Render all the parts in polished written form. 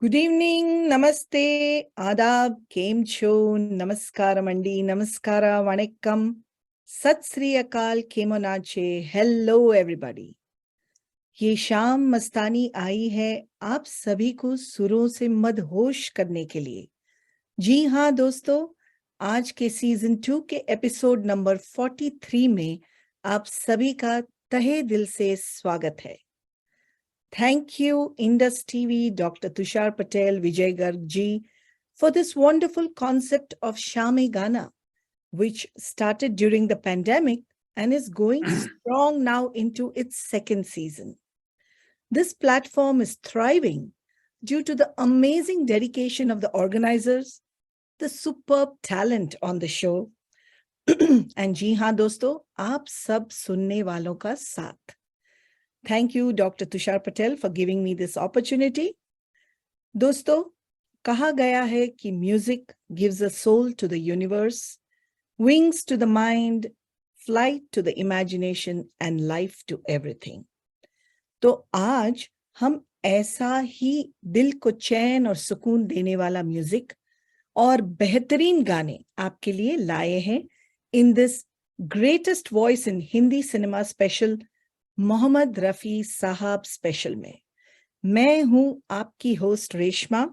Good evening, नमस्ते, आदाब, केम छो, नमस्कार मंडी, नमस्कारा, वणक्कम, सत श्री अकाल, केमोनाचे, हेलो एवरीबॉडी। ये शाम मस्तानी आई है आप सभी को सुरों से मदहोश करने के लिए। जी हाँ दोस्तों, आज के सीजन 2 के एपिसोड नंबर 43 में आप सभी का तहे दिल से स्वागत है। Thank you, Indus TV, Dr. Tushar Patel, Vijay Garg ji, for this wonderful concept of Shame Gana, which started during the pandemic and is going strong now into its second season. This platform is thriving due to the amazing dedication of the organizers, the superb talent on the show, and जी हाँ दोस्तों, आप सब सुनने वालों का साथ। Thank you, Dr. Tushar Patel, for giving me this opportunity. दोस्तों, कहा गया है कि music gives a soul to the universe, wings to the mind, flight to the imagination, and life to everything. तो आज हम ऐसा ही दिल को चैन और सुकून देने वाला म्यूजिक और बेहतरीन गाने आपके लिए लाए हैं in this greatest voice in Hindi cinema special Mohammad Rafi साहब स्पेशल में। मैं हूं आपकी होस्ट रेशमा।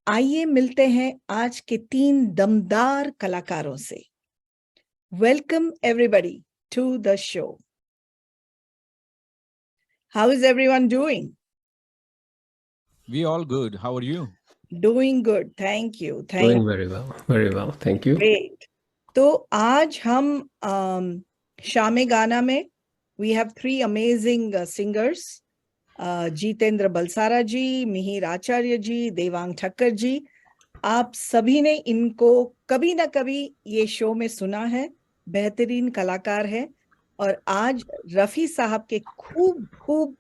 आइए मिलते हैं आज के 3 दमदार कलाकारों से। Welcome everybody to the show. How is everyone doing? We all good. How are you? Doing good, thank you. Doing very well. Thank you. Great. तो आज हम शामे गाना में we have 3 amazing singers, Jitendra Balsara जी, मिहिर आचार्य जी, देवांग ठक्कर जी। आप सभी ने इनको कभी ना कभी ये शो में सुना है, बेहतरीन कलाकार है और आज रफी साहब के खूब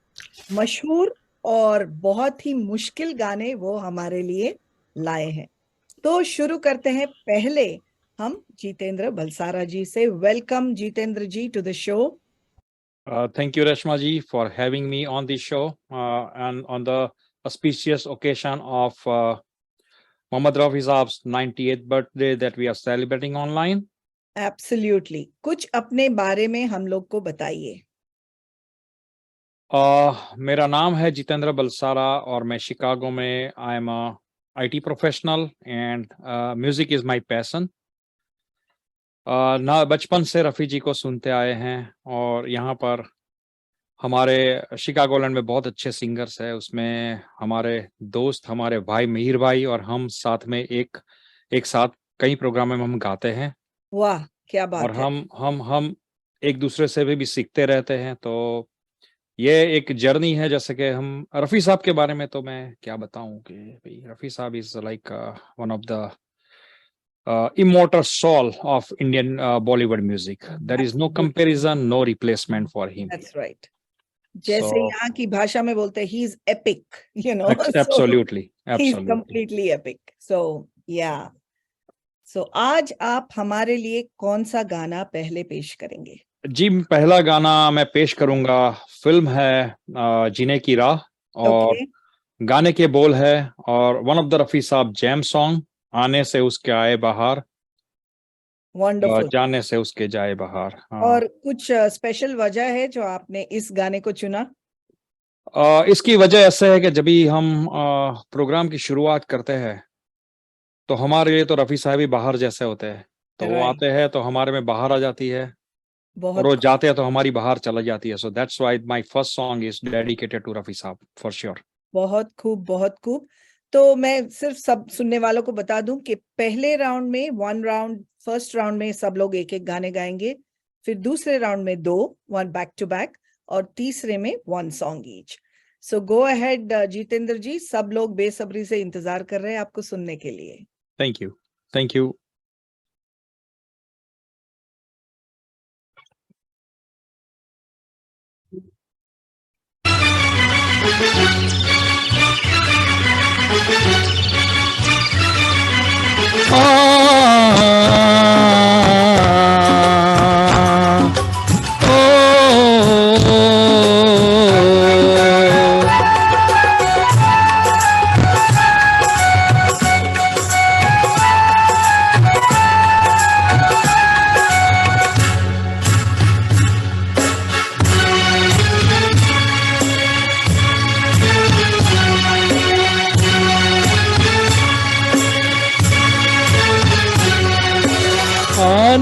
मशहूर और बहुत ही मुश्किल गाने वो हमारे लिए लाए हैं। तो शुरू करते हैं पहले हम जितेंद्र बलसारा जी से। Welcome Jitendra ji to the show. Thank you, Reshma ji, for having me on the show and on the auspicious occasion of Mohammad Rafi Saab's 98th birthday that we are celebrating online. Absolutely. कुछ अपने बारे में हम लोग को बताइए। मेरा नाम है जितेंद्र बलसारा और मैं शिकागो में I am IT professional and music is my passion. ना बचपन से रफ़ी जी को सुनते आए हैं और यहाँ पर हमारे शिकागोलैंड में बहुत अच्छे सिंगर्स हैं। उसमें हमारे दोस्त, हमारे भाई मिहिर भाई और हम साथ में एक साथ कई प्रोग्राम में हम गाते हैं। वाह, क्या बात और है। हम एक दूसरे से भी सीखते रहते हैं। तो ये एक जर्नी है। जैसे कि हम रफ़ी साहब के बारे में तो मैं क्या बताऊं कि भाई रफ़ी साहब is like one of the immortal soul of Indian Bollywood music. There is no comparison, no replacement for him. That's right. जैसे यहाँ की भाषा में बोलते हैं, he is epic, you know. Absolutely. He is completely epic. So yeah. So आज आप हमारे लिए कौन सा गाना पहले पेश करेंगे? जी, पहला गाना मैं पेश करूंगा, फिल्म है जीने की राह और गाने के बोल है और वन ऑफ द रफ़ी साहब जैम सॉन्ग, आने से उसके आए बाहर, वंडरफुल, जाने से उसके जाए बाहर। और कुछ स्पेशल वजह है जो आपने इस गाने को चुना? इसकी वजह ऐसे है कि जब भी हम प्रोग्राम की शुरुआत करते हैं तो हमारे लिए तो रफ़ी साहब ही बाहर जैसे होते हैं। तो वो आते हैं तो हमारे में बाहर आ जाती है और वो जाते हैं तो हमारी बाहर चला जाती है। So that's why my first song is dedicated to Rafi sahab for sure. बहुत खूब, बहुत खूब। तो मैं सिर्फ सब सुनने वालों को बता दूं कि पहले राउंड में फर्स्ट राउंड में सब लोग एक गाने गाएंगे, फिर दूसरे राउंड में 2 बैक टू बैक और तीसरे में 1 सॉन्ग ईच। सो गो अहेड जितेंद्र जी, सब लोग बेसब्री से इंतजार कर रहे हैं आपको सुनने के लिए। Thank you.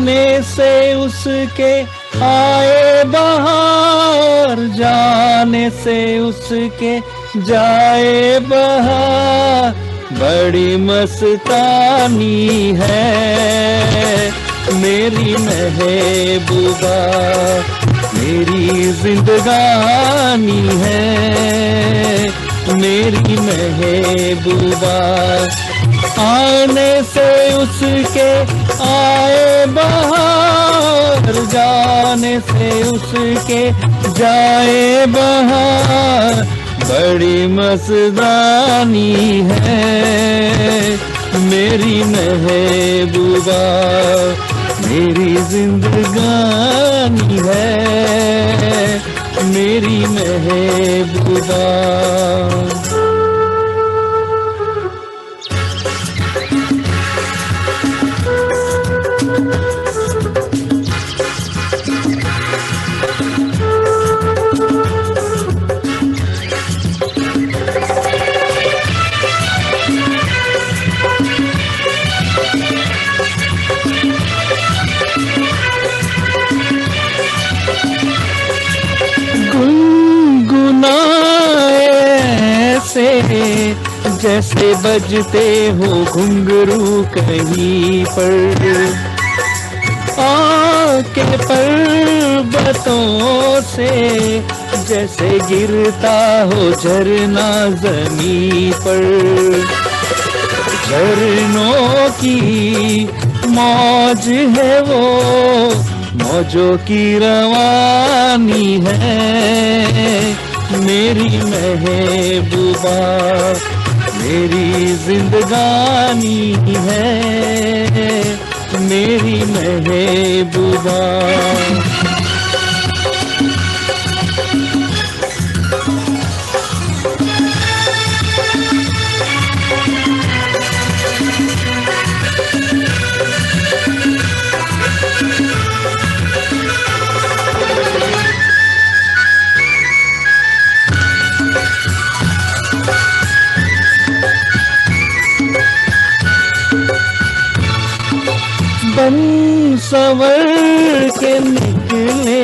आने से उसके आए बहार, जाने से उसके जाए बहार, बड़ी मस्तानी है मेरी महबूबा, मेरी जिंदगानी है मेरी महबूबा। आने से उसके आए बहार, जाने से उसके जाए बहार, बड़ी मस्तानी है मेरी महबूबा, मेरी जिंदगानी है मेरी महबूबा। से जैसे बजते हो घुंघरू कहीं पर, आके पर्वतों से जैसे गिरता हो झरना जमीन पर। झरनों की मौज है वो, मौजों की रवानी है मेरी महबूबा, मेरी जिंदगानी है मेरी महबूबा। बन संवर के निकले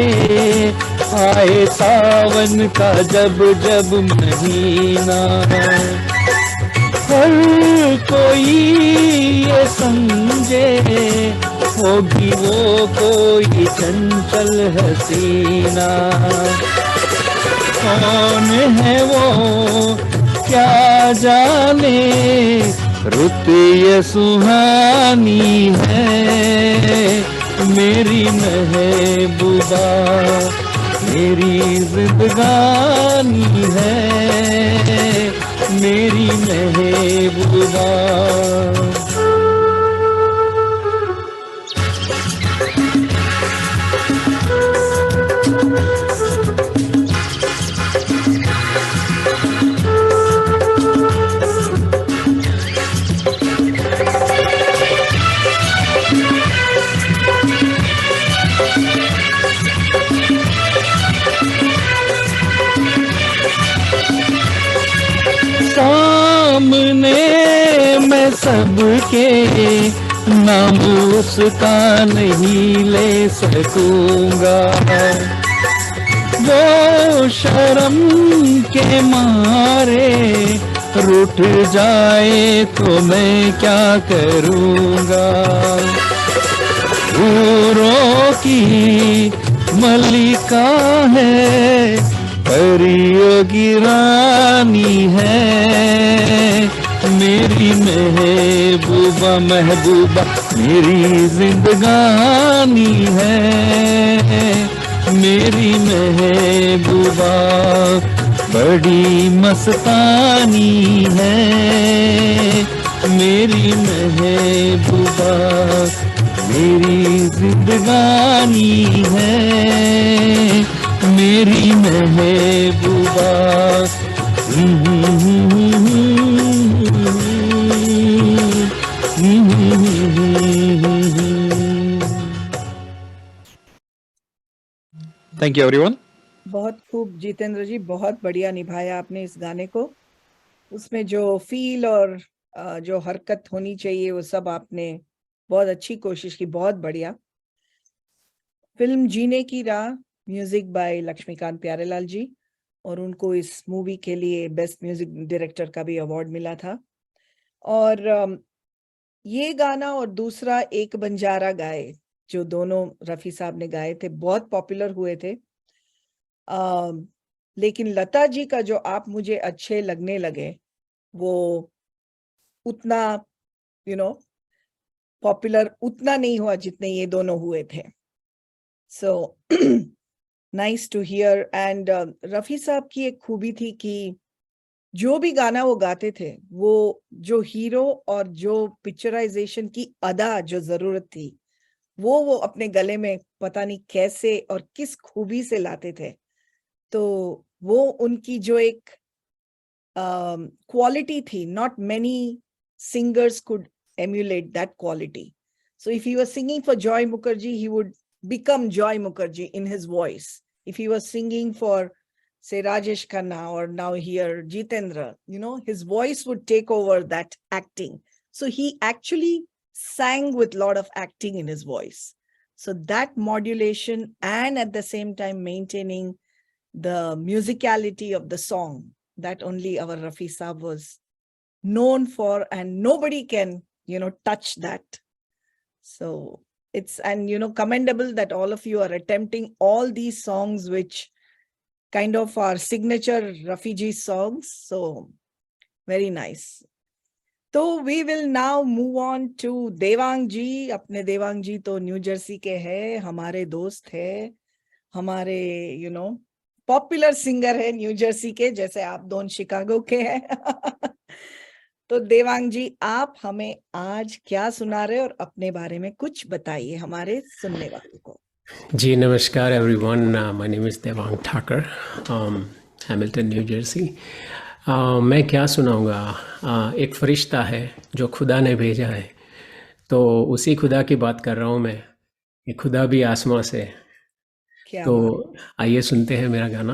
आए सावन का जब जब महीना, हर कोई ये समझे होगी वो कोई चंचल हसीना। कौन है वो क्या जाने, रुत ये सुहानी है मेरी महबूबा, मेरी जिंदगानी है मेरी महबूबा। सामने मैं सबके नाम उसका नहीं ले सकूंगा, वो शर्म के मारे रूठ जाए तो मैं क्या करूंगा। हूरों की मलिका है, परियों की रानी है मेरी महबूबा, महबूबा मेरी जिंदगानी है मेरी महबूबा, बड़ी मस्तानी है मेरी महबूबा, मेरी जिंदगानी है मेरी महबूबा। Thank you everyone. बहुत खूब जितेंद्र जी, बहुत बढ़िया निभाया आपने इस गाने को। उसमें जो फील और जो हरकत होनी चाहिए वो सब आपने बहुत अच्छी कोशिश की, बहुत बढ़िया। फिल्म जीने की राह, म्यूजिक बाय लक्ष्मीकांत प्यारेलाल जी, और उनको इस मूवी के लिए बेस्ट म्यूजिक डायरेक्टर का भी अवार्ड मिला था। और ये गाना और दूसरा एक बंजारा गाए, जो दोनों रफी साहब ने गाए थे, बहुत पॉपुलर हुए थे। लेकिन लता जी का जो आप मुझे अच्छे लगने लगे, वो उतना पॉपुलर उतना नहीं हुआ जितने ये दोनों हुए थे। So nice to hear. And Rafi sahab की एक खूबी थी कि जो भी गाना वो गाते थे, वो जो हीरो और जो पिक्चराइजेशन की अदा जो जरूरत थी, वो अपने गले में पता नहीं कैसे और किस खूबी से लाते थे। तो वो उनकी जो एक quality थी, not many singers could emulate that quality. So if he was singing for Joy Mukherjee, he would become Joy Mukherjee in his voice. If he was singing for, say, Rajesh Khanna, or now here Jitendra, his voice would take over that acting. So he actually sang with a lot of acting in his voice. So that modulation, and at the same time maintaining the musicality of the song, that only our Rafi Saab was known for, and nobody can, touch that. So it's, and, commendable that all of you are attempting all these songs, which kind of are signature Rafi ji songs. So very nice. So we will now move on to Devang ji. अपने देवांग जी तो new Jersey के हैं, हमारे दोस्त हैं, हमारे popular singer है new Jersey के, जैसे आप दोनों शिकागो के हैं। तो देवांग जी, आप हमें आज क्या सुना रहे और अपने बारे में कुछ बताइए हमारे सुनने वालों को। जी नमस्कार everyone, my name is Devang Thakar, Hamilton New Jersey. मैं क्या सुनाऊंगा, एक फरिश्ता है जो खुदा ने भेजा है, तो उसी खुदा की बात कर रहा हूँ मैं। ये खुदा भी आसमां से। तो आइए सुनते हैं मेरा गाना,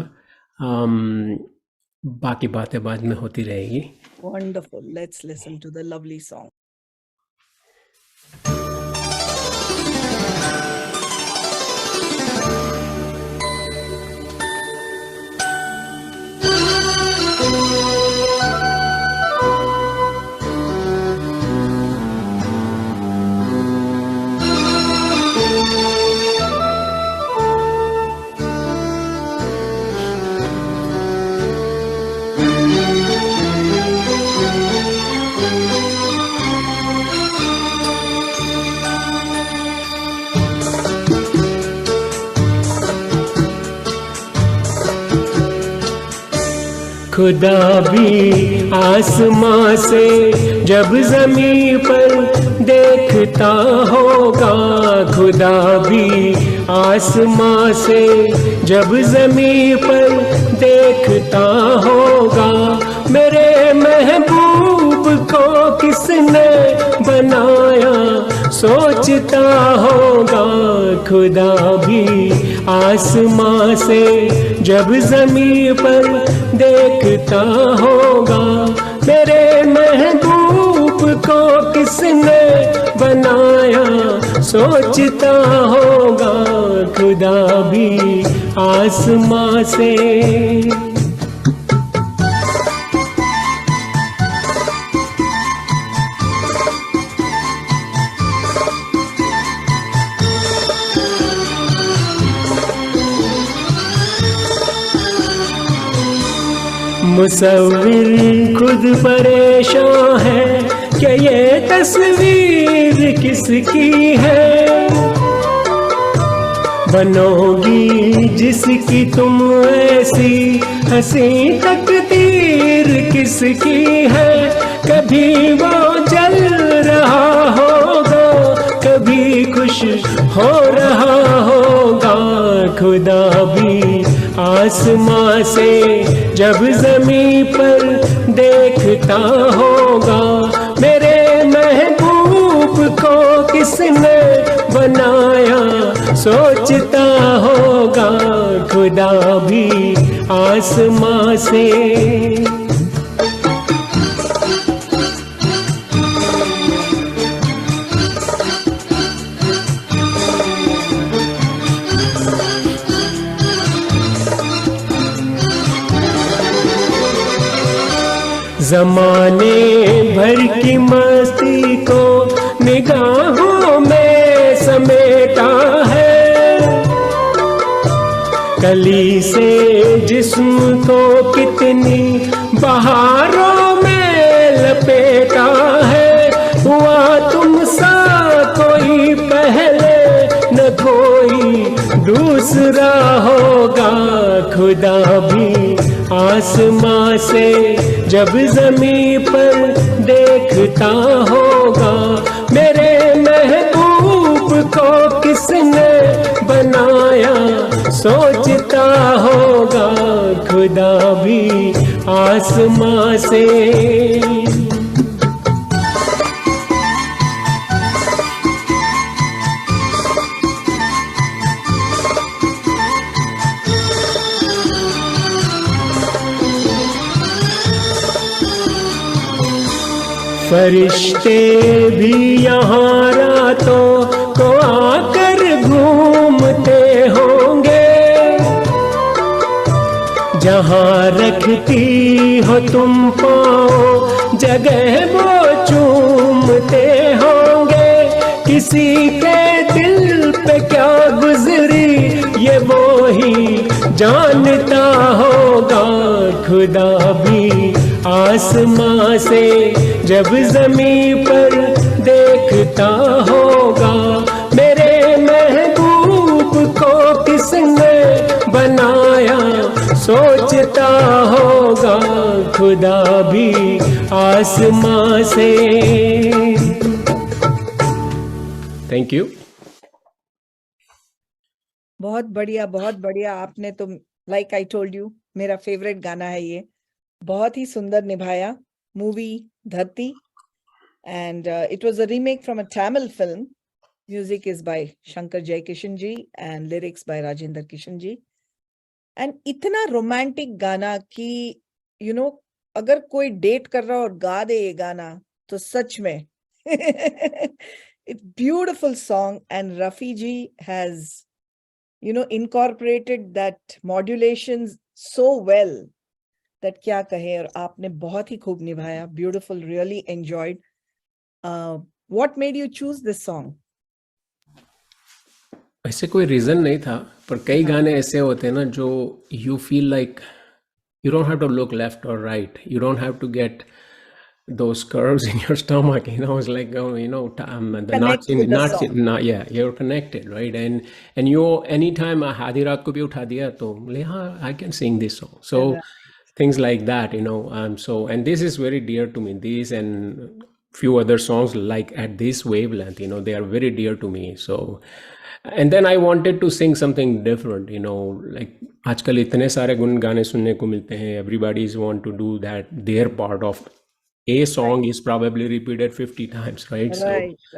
बाकी बातें बाद में होती रहेगी। Wonderful. Let's listen to the lovely song. खुदा भी आसमां से जब ज़मीं पर देखता होगा, खुदा भी आसमां से जब ज़मीं पर देखता होगा, मेरे महबूब को किसने बनाया सोचता होगा। खुदा भी आसमां से जब ज़मीं पर देखता होगा, मेरे महबूब को किसने बनाया सोचता होगा। खुदा भी आसमां से। मुसव्विर खुद परेशान है कि ये तस्वीर किसकी है, बनोगी जिसकी तुम ऐसी हंसी तकदीर किसकी है। कभी वो जल रहा होगा, कभी खुश हो रहा होगा। खुदा भी आसमां से जब ज़मीं पर देखता होगा, मेरे महबूब को किसने बनाया सोचता होगा। खुदा भी आसमां से। जमाने भर की मस्ती को निगाहों में समेटा है, कली से जिस्म को कितनी बहारों में लपेटा है। हुआ तुमसा कोई पहले न कोई दूसरा होगा, खुदा भी आसमां से जब ज़मीं पर देखता होगा। मेरे महबूब को किसने बनाया सोचता होगा, खुदा भी आसमां से। फरिश्ते भी यहाँ रातों को आकर घूमते होंगे, जहाँ रखती हो तुम पाँव जगह वो चूमते होंगे। किसी के दिल पे क्या गुजरी ये वो ही जानता होगा, खुदा भी आसमां से जब ज़मीं पर देखता होगा। मेरे महबूब को किसने बनाया सोचता होगा, खुदा भी आसमां से। Thank you. बहुत बढ़िया। आपने तो लाइक आई टोल्ड यू मेरा फेवरेट गाना है ये, बहुत ही सुंदर निभाया। मूवी धरती, and it was a remake from a Tamil film. Music is by Shankar Jaikishan ji and lyrics by Rajendra Kishan ji. And इतना रोमांटिक गाना कि you know अगर कोई डेट कर रहा और गा दे ये गाना तो सच में it's beautiful song, and Rafi ji has incorporated that modulations so well that क्या कहे। और आपने बहुत ही खूब निभाया, beautiful, really enjoyed. What made you choose this song? ऐसे कोई रीजन नहीं था, पर कई गाने ऐसे होते हैं ना जो you feel like you don't have to look left और right, you don't have to get those curves in your stomach, it's like the knots in knots, yeah, you're connected, right? And you anytime आधी रात को भी उठा दिया तो हाँ, I can sing this song. So things like that, so, and this is very dear to me, this and few other songs like at this wavelength, they are very dear to me. So, and then I wanted to sing something different, like आजकल इतने सारे गुन गाने सुनने को मिलते हैं, everybody want to do that, their part of a song is probably repeated 50 times, right? So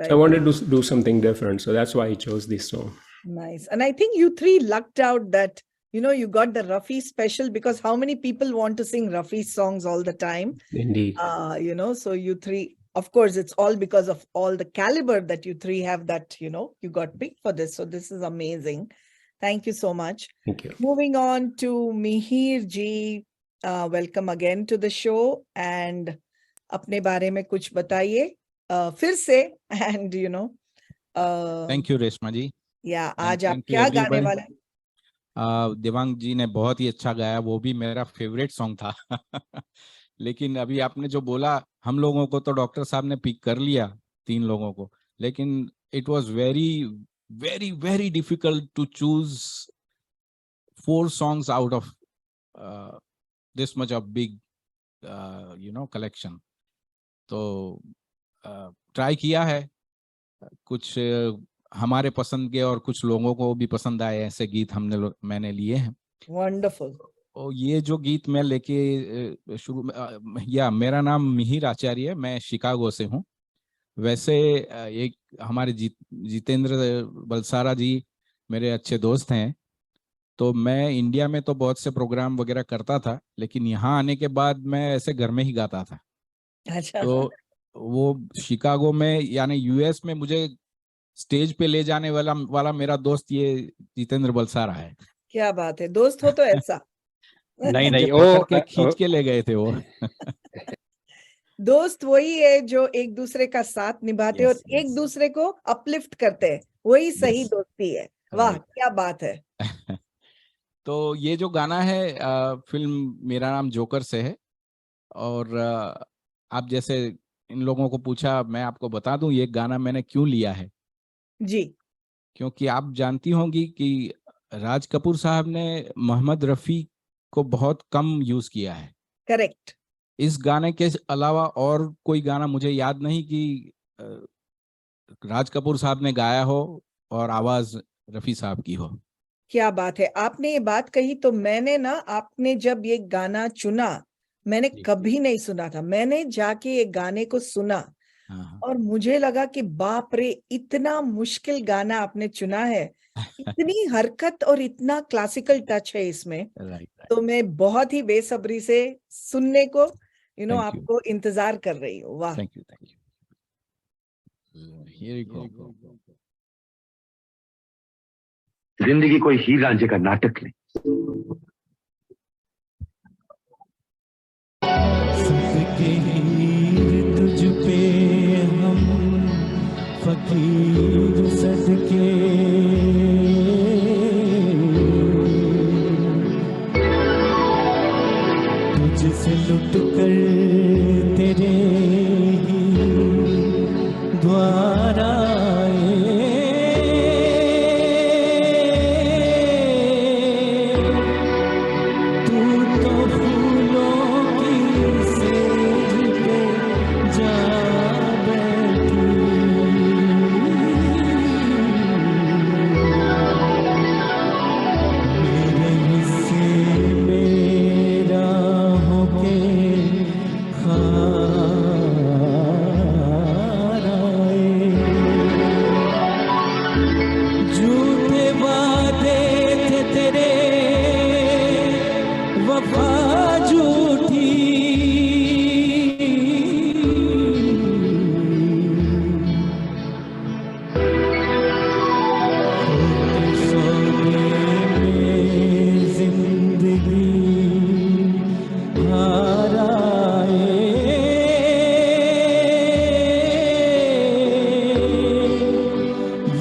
I wanted to do something different, so that's why I chose this song. Nice. And I think you three lucked out that you got the Rafi special, because how many people want to sing Rafi songs all the time? Indeed. So you three, of course, it's all because of all the caliber that you three have, that you got picked for this. So this is amazing. Thank you so much. Thank you. Moving on to Mihir ji, welcome again to the show, and अपने बारे में कुछ बताइए फिर से, and thank you Reshma जी। या आज आप क्या गाने वाले? देवांग जी ने बहुत ही अच्छा गाया, वो भी मेरा फेवरेट सॉन्ग था लेकिन अभी आपने जो बोला, हम लोगों को तो डॉक्टर साहब ने पिक कर लिया 3 लोगों को, लेकिन it was very very very difficult to choose 4 songs out of this much of big collection. तो ट्राई किया है, कुछ हमारे पसंद के और कुछ लोगों को भी पसंद आए ऐसे गीत मैंने लिए हैं। वंडरफुल। और ये जो गीत मैं लेके शुरू में, मेरा नाम मिहिर आचार्य है, मैं शिकागो से हूँ। वैसे एक हमारे जितेंद्र बलसारा जी मेरे अच्छे दोस्त हैं, तो मैं इंडिया में तो बहुत से प्रोग्राम वगैरह करता था, लेकिन यहाँ आने के बाद मैं ऐसे घर में ही गाता था। अच्छा। तो वो शिकागो में यानी यूएस में मुझे स्टेज पे ले जाने वाला मेरा दोस्त ये जितेंद्र बलसारा है। क्या बात है, दोस्त हो तो ऐसा। नहीं वो खींच के ले गए थे वो दोस्त वही है जो एक दूसरे का साथ निभाते हैं Yes, और एक yes. दूसरे को अपलिफ्ट करते हैं, वही सही Yes. दोस्ती है। वाह, Right. क्या बात है। तो ये जो गाना है फिल्म मेरा नाम जोकर से है। और आप जैसे इन लोगों को पूछा, मैं आपको बता दूं ये गाना मैंने क्यों लिया है। जी, क्योंकि आप जानती होंगी कि राज कपूर साहब ने मोहम्मद रफ़ी को बहुत कम यूज किया है। करेक्ट। इस गाने के अलावा और कोई गाना मुझे याद नहीं कि अ, राज कपूर साहब ने गाया हो और आवाज रफ़ी साहब की हो। क्या बात है, आपने ये बात कही तो मैंने ना, आपने जब ये गाना चुना, मैंने जी। कभी नहीं सुना था, मैंने जाके ये गाने को सुना हाँ और मुझे लगा कि बाप रे, इतना मुश्किल गाना आपने चुना है, इतनी हरकत और इतना क्लासिकल टच है इसमें। राइट। तो मैं बहुत ही बेसब्री से सुनने को Thank you. आपको इंतजार कर रही हूँ। वाह, thank you. Here you go. जिंदगी कोई हीर रांझे का नाटक नहीं। सबके हीर तुझ पे हम फकीर सदके, तुझसे लुट कर तेरे ही द्वार आए। तू तो फूलों की सेज पे जा बैठी, मेरे हिस्से मेरा होके खार आए। झूठे वादे थे तेरे, वफा झूठी, खोटे सौदे में जिंदगी हार आए।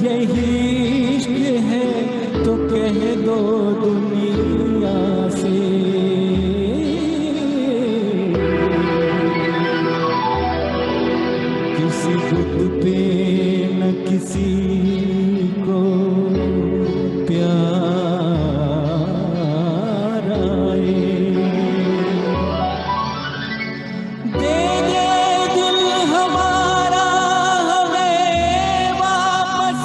यही इश्क है तो कह दो दुनिया से, किसी बुत पे न किसी को प्यार आए। दे दे दिल हमारा हमें वापस,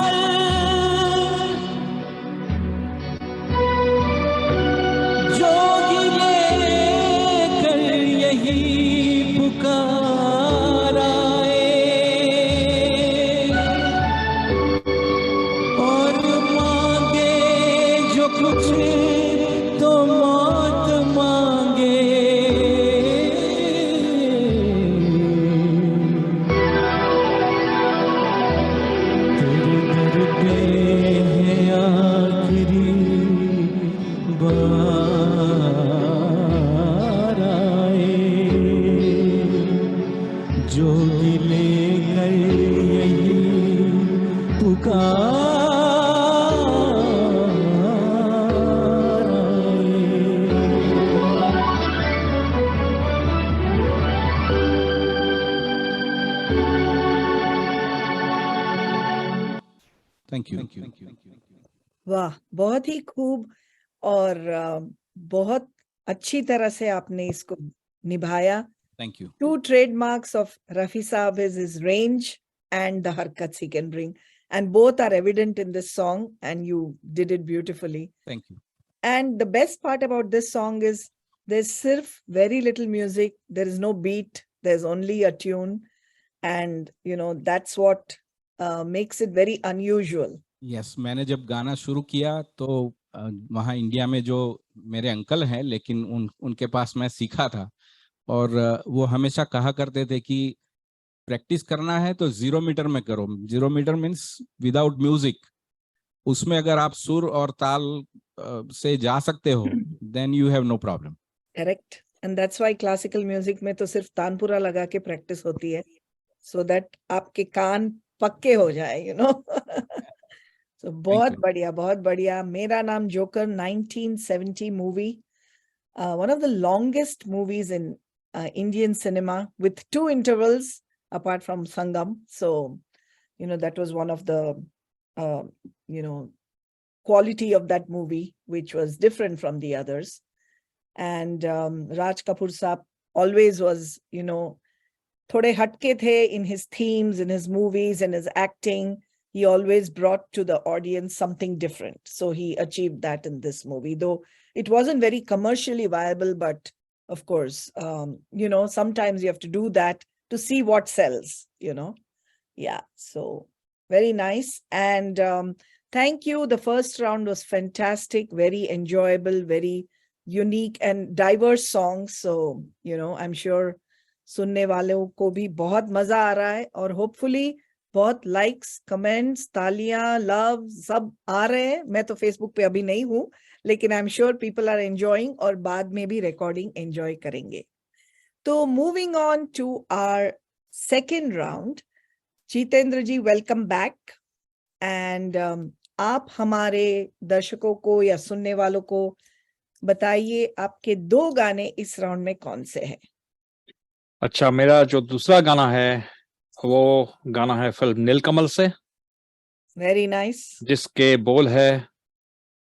जोगी लेकर यही पुकार आए। और मांगे जो कुछ तो मौत मांगे, तेरे दर पे है आखिरी बार आए। जो गिले कर यही पुकार आए। Thank you. वाह, बहुत ही खूब। और बहुत अच्छी तरह से आपने इसको निभाया। Thank you. Two trademarks of Rafi Saab is his range and the harkats he can bring, and both are evident in this song, and you did it beautifully. Thank you. And the best part about this song is there's sirf very little music, there is no beat, there's only a tune, and that's what makes it very unusual. Yes, मैंने जब गाना शुरू किया तो वहाँ India में जो मेरे अंकल हैं, लेकिन उनके पास मैं सीखा था। और वो हमेशा कहा करते थे कि प्रैक्टिस करना है तो 0 मीटर में करो। 0 मीटर मीन्स विदाउट म्यूजिक। उसमें अगर आप सुर और ताल से जा सकते हो, then you have no problem. Correct. And that's why classical music में तो सिर्फ तानपुरा लगा के प्रैक्टिस होती है, सो दैट आपके कान पक्के हो जाए, यू नो। सो बहुत you. बढ़िया, बहुत बढ़िया। मेरा नाम joker 1970 movie, one of the longest movies in Indian cinema with 2 intervals apart from Sangam. So, you know, that was one of the, you know, quality of that movie, which was different from the others. And Raj Kapoor Saab always was, you know, thode hatke the in his themes, in his movies, in his acting. He always brought to the audience something different. So he achieved that in this movie, though it wasn't very commercially viable, but of course, you know, sometimes you have to do that to see what sells, you know. Yeah, so very nice. And thank you. The first round was fantastic, very enjoyable, very unique and diverse songs. So, you know, I'm sure सुनने वालों को भी बहुत मजा आ रहा है, और hopefully बहुत likes, comments, तालियां, love सब आ रहे हैं। मैं तो Facebook पे अभी नहीं हूँ, लेकिन I'm sure people are enjoying, और बाद में भी recording enjoy करेंगे। तो moving on to our second round, Jitendra ji welcome back, and आप हमारे दर्शकों को या सुनने वालों को बताइए आपके 2 गाने इस राउंड में कौन से हैं। अच्छा, मेरा जो दूसरा गाना है वो गाना है फिल्म नीलकमल से, वेरी नाइस, जिसके बोल है,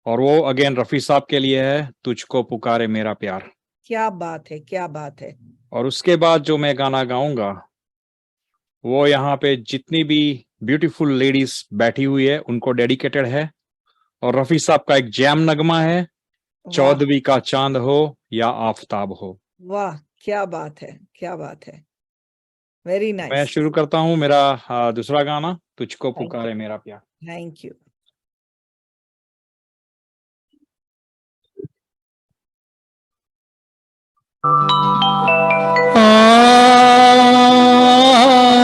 और वो अगेन रफी साहब के लिए है, तुझको पुकारे मेरा प्यार। क्या बात है, क्या बात है। और उसके बाद जो मैं गाना गाऊंगा वो यहाँ पे जितनी भी ब्यूटीफुल लेडीज बैठी हुई है उनको डेडिकेटेड है, और रफी साहब का एक जैम नगमा है, चौदहवीं का चांद हो या आफताब हो। वाह, क्या बात है, क्या बात है, वेरी नाइस। मैं शुरू करता हूँ मेरा दूसरा गाना, तुझको पुकारे मेरा प्यार। Thank you.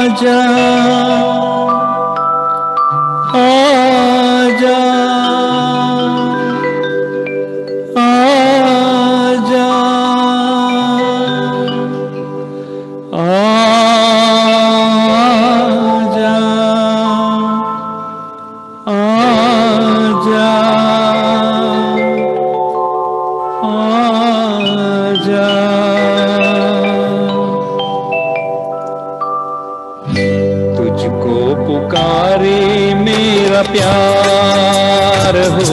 आजा आजा आजा आजा आजा तुझको पुकारे मेरा प्यार हो,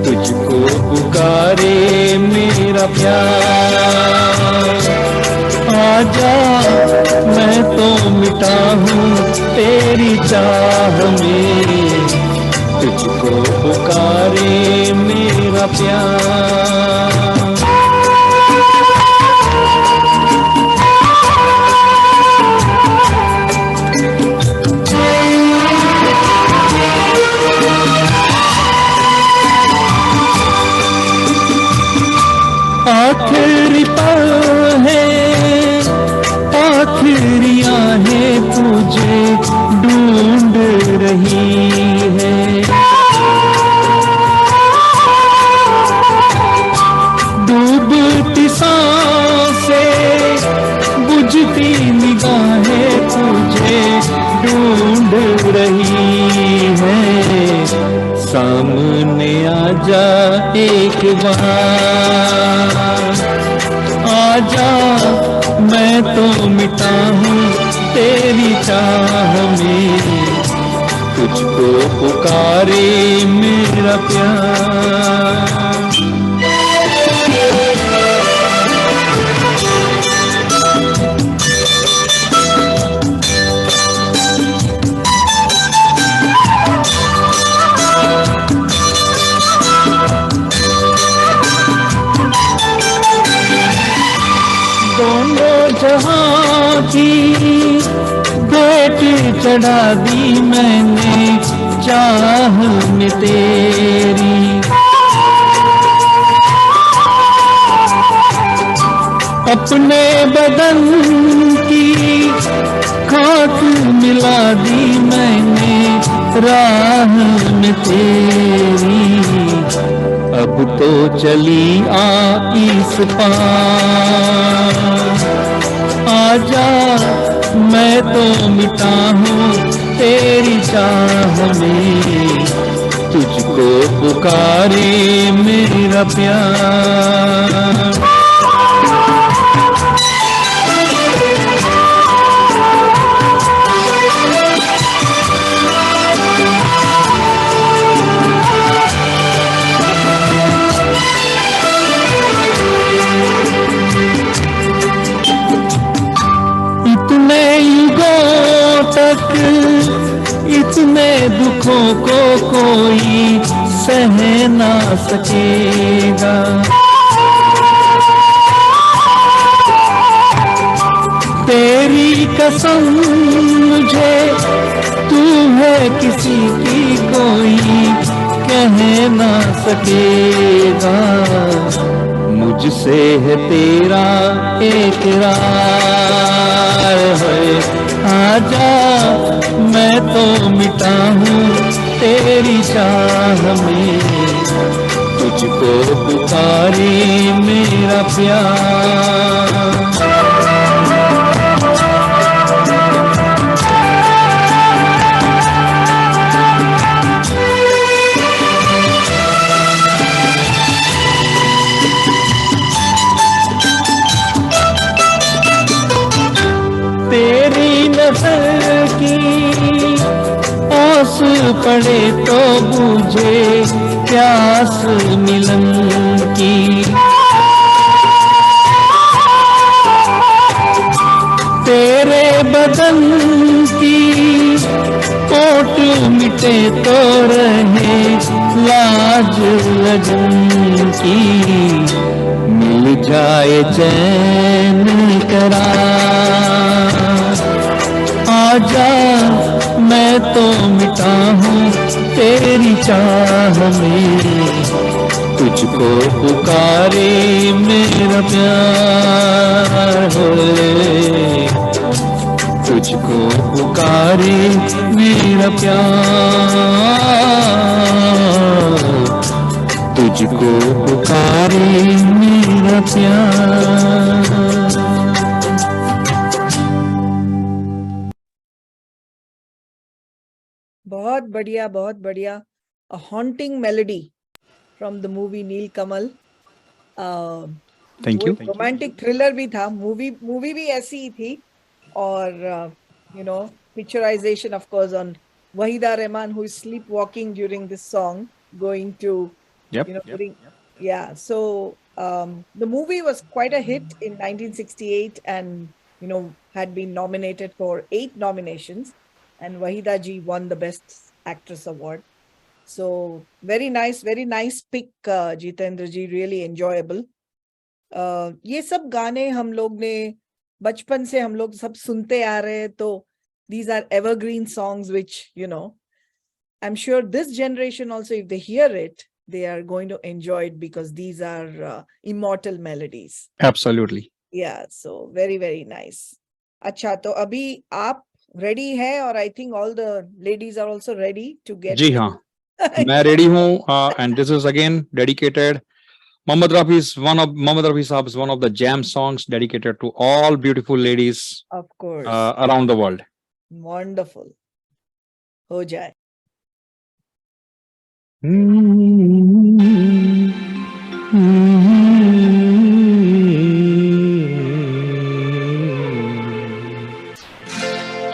तुझको पुकारे मेरा प्यार। आजा मैं तो मिटा हूँ तेरी चाह में, तुझको पुकारे मेरा प्यार। आखिरी पल है, आखिरियां हैं तुझे ढूंढ रही है। डूबती सांसें, बुझती निगाहें तुझे ढूंढ रही है। सामने आजा एक बार, आजा मैं तो मिटा हूँ तेरी चाह में, तुझको पुकारे मेरा प्यार। दोनों जहां की भेंट चढ़ा दी मैंने चाह में तेरी। अपने बदन की खाक मिला दी मैंने राह में तेरी। अब तो चली आ इस पार। आजा मैं तो मिटा हूँ तेरी चाह में, तुझको पुकारे मेरा प्यार। इतने युगों तक इतने दुखों को कोई सह ना सकेगा। तेरी कसम मुझे, तू है किसी की कोई कह ना सकेगा। मुझसे है तेरा इकरार है, आजा मैं तो मिटा हूँ तेरी चाह में, तुझको पुकारे मेरा प्यार। तेरी नजर की ओस पड़े तो बुझे प्यास मिलन की। तेरे बदन की कोट मिटे तो रहे लाज लगन की। मिल जाए चैन करार, आजा मैं तो मिटा हूँ तेरी चाह में, तुझको पुकारे मेरा प्यार। तुझको पुकारे मेरा प्यार, तुझको पुकारे मेरा प्यार। बहुत बढ़िया, बहुत बढ़िया। A haunting melody from the movie Neelkamal. Thank वो you. एक रोमांटिक थ्रिलर भी था, मूवी भी ऐसी ही थी। और you know, picturization of course on Wahida Rehman, who is sleepwalking during this song, going to Yep. you know yeah. So the movie was quite a hit in 1968, and you know had been nominated for 8 nominations, and Wahida ji won the Best Actress award. So very nice pick, Jitendra ji, really enjoyable. ये सब गाने हम लोग ने बचपन से हम लोग सब सुनते आ रहे हैं, तो these are evergreen songs which you know I'm sure this generation also, if they hear it, they are going to enjoy it because these are immortal melodies. Absolutely. Yeah, so very nice. अच्छा, तो अभी आप ready है, और I think all the ladies are also ready to get. जी हाँ, मैं ready हूँ, and this is again dedicated. Mohammad Rafi Saab is one of the jam songs dedicated to all beautiful ladies Of course. around the world. Wonderful. हो जाए.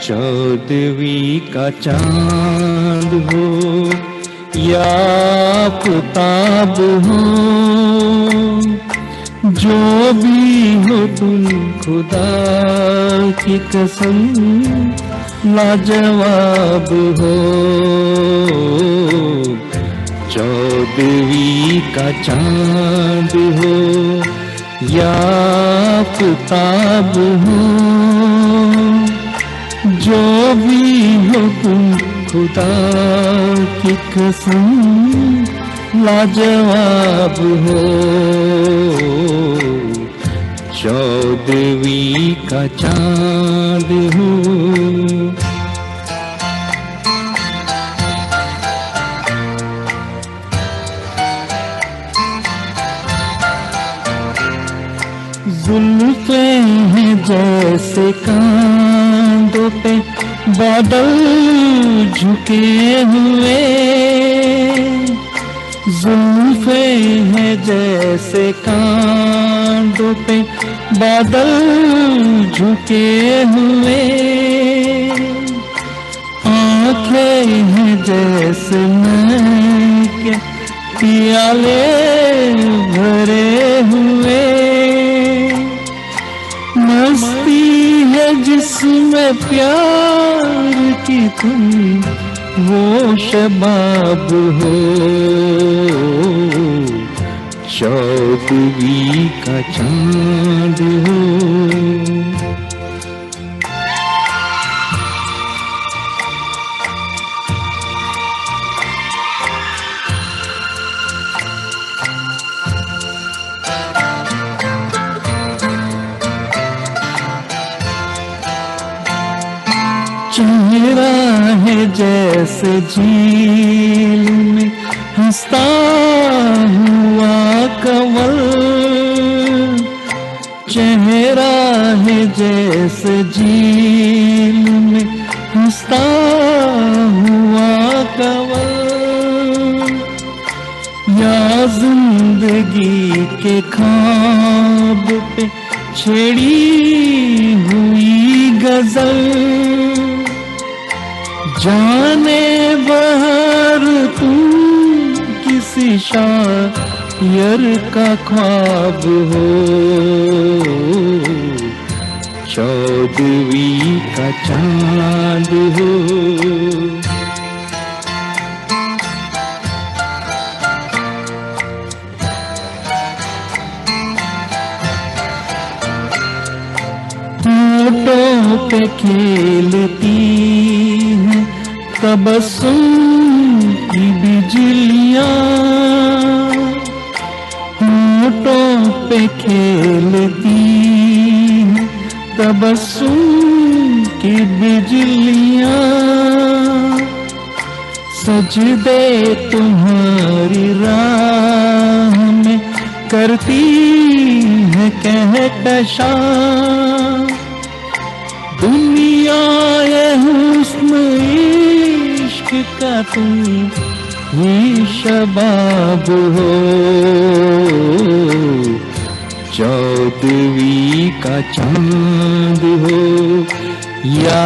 चौदहवीं का चांद हो या आफताब हो, जो भी हो तुम खुदा की कसम लाजवाब हो। चौदहवीं का चांद हो या आफताब हो, जो भी हो तुम खुदा की कसम लाजवाब हो। चौदहवीं का चांद हो। जुल्फे हैं जैसे कांधों पे बादल झुके हुए, जुल्फे हैं जैसे कांधों पे बादल झुके हुए, आंखें हैं जैसे मैं के प्याले भरे हुए, मस्ती है जिसमें प्यार की तुम वो शबाब हो, चौदहवीं का चांद हो। चेहरा है जैसे झील में हंसता हुआ कंवल, चेहरा है जैसे झील में हंसता हुआ कंवल, या जिंदगी के ख्वाब पे छेड़ी हुई गजल, जाने बहार तू किसी शायर का ख्वाब हो, चौदहवीं का चांद हो। होठों पे खेलती हैं तबस्सुम की बिजलियां, होठों पे खेलती हैं तबस्सुम की बिजलियां, सजदे तुम्हारी राह में करती है कहकशां, दुनिया ये हुस्न इश्क का तुम ही शबाब हो, चौदहवीं का चांद हो या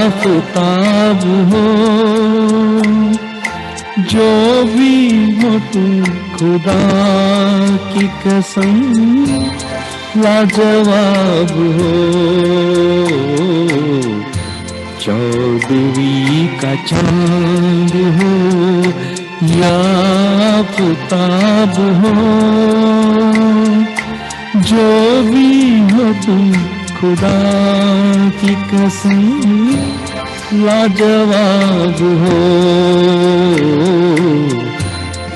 आफताब हो, जो भी हो तुम खुदा की कसम लाजवाब हो, चौदहवीं का चांद हो या आफताब हो, जो भी हो तुम खुदा की कसम लाजवाब हो,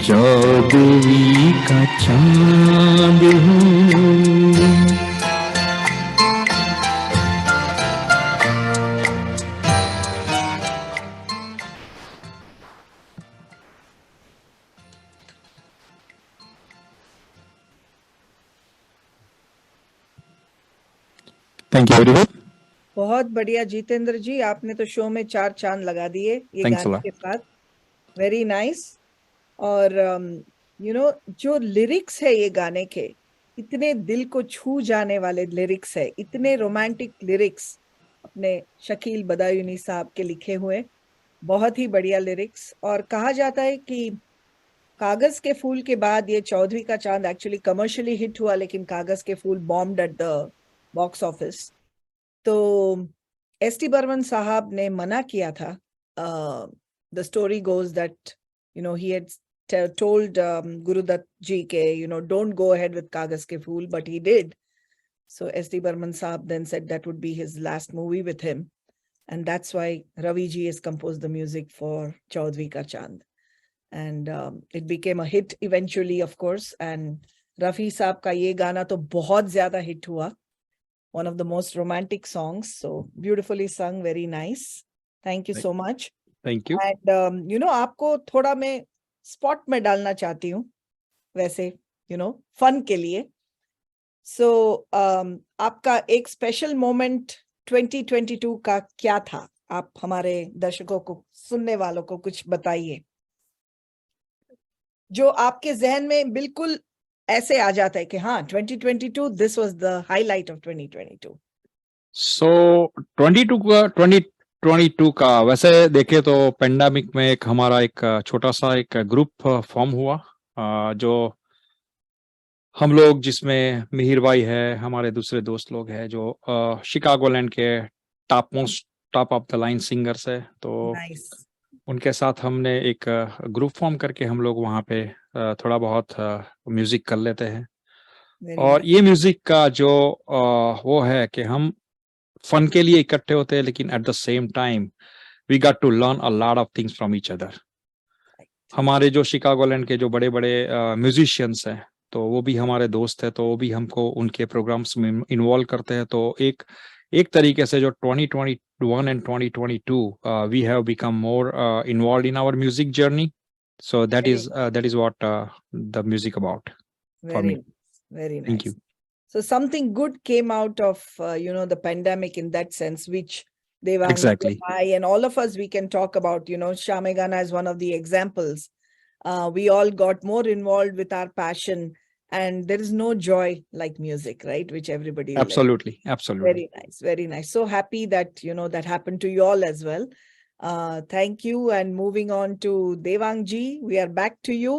चौदहवीं का चांद हो। Thank you very much. बहुत बढ़िया जितेंद्र जी, आपने तो शो में 4 चांद लगा दिए ये Thanks a गाने lot. के साथ। Very nice. और जो लिरिक्स है ये गाने के, इतने दिल को छू जाने वाले लिरिक्स है, इतने रोमांटिक लिरिक्स अपने शकील बदायूनी साहब के लिखे हुए, बहुत ही बढ़िया लिरिक्स। और कहा जाता है कि कागज के फूल के बाद ये चौदहवीं का चांद एक्चुअली कमर्शियली हिट हुआ, लेकिन Kaagaz Ke Phool bombed at the box office. तो एस.टी. बर्मन साहब ने मना किया था। The story goes that he had told Gurudutt ji ke don't go ahead with Kagaz Ke Phool, but he did. So S.D. Burman Saab then said that would be his last movie with him, and that's why Ravi ji has composed the music for Chaudhary Ka Chand, and it became a hit eventually, of course. And Rafi Saab ka ye gana to bahut zyada hit hua, one of the most romantic songs. So beautifully sung, very nice. Thank you so much. Thank you. And आपको थोड़ा मैं spot में डालना चाहती हूँ, वैसे fun के लिए। सो आपका एक स्पेशल मोमेंट 2022 का क्या था? आप हमारे दर्शकों को, सुनने वालों को कुछ बताइए जो आपके जहन में बिल्कुल ऐसे आ जाता है कि हाँ 2022 this was the highlight of 2022. सो 2022 का वैसे देखे तो पेंडेमिक में एक हमारा एक छोटा सा एक ग्रुप फॉर्म हुआ, जो हम लोग, जिसमें मिहिर भाई है, हमारे दूसरे दोस्त लोग हैं जो शिकागोलैंड के top of the line singers है, तो नाइस. उनके साथ हमने एक ग्रुप फॉर्म करके हम लोग वहाँ पे थोड़ा बहुत म्यूजिक कर लेते हैं. और ये म्यूजिक का जो वो है कि हम फन के लिए इकट्ठे होते हैं, लेकिन at the same time we got to learn a lot of things from each other. हमारे जो शिकागोलैंड के जो बड़े बड़े म्यूजिशियंस हैं, तो वो भी हमारे दोस्त है, तो वो भी हमको उनके प्रोग्राम्स में इन्वॉल्व करते हैं. तो एक तरीके से जो 2021 and 2022 we have become more involve in our music journey. So that is what the music about for me. Very nice. Thank you. So something good came out of the pandemic in that sense, which Devang Exactly. and all of us we can talk about. Shamegana is one of the examples. We all got more involved with our passion, and there is no joy like music, right? Which everybody Absolutely. Very nice, very nice. So happy that that happened to you all as well. Thank you. And moving on to Devang ji, we are back to you.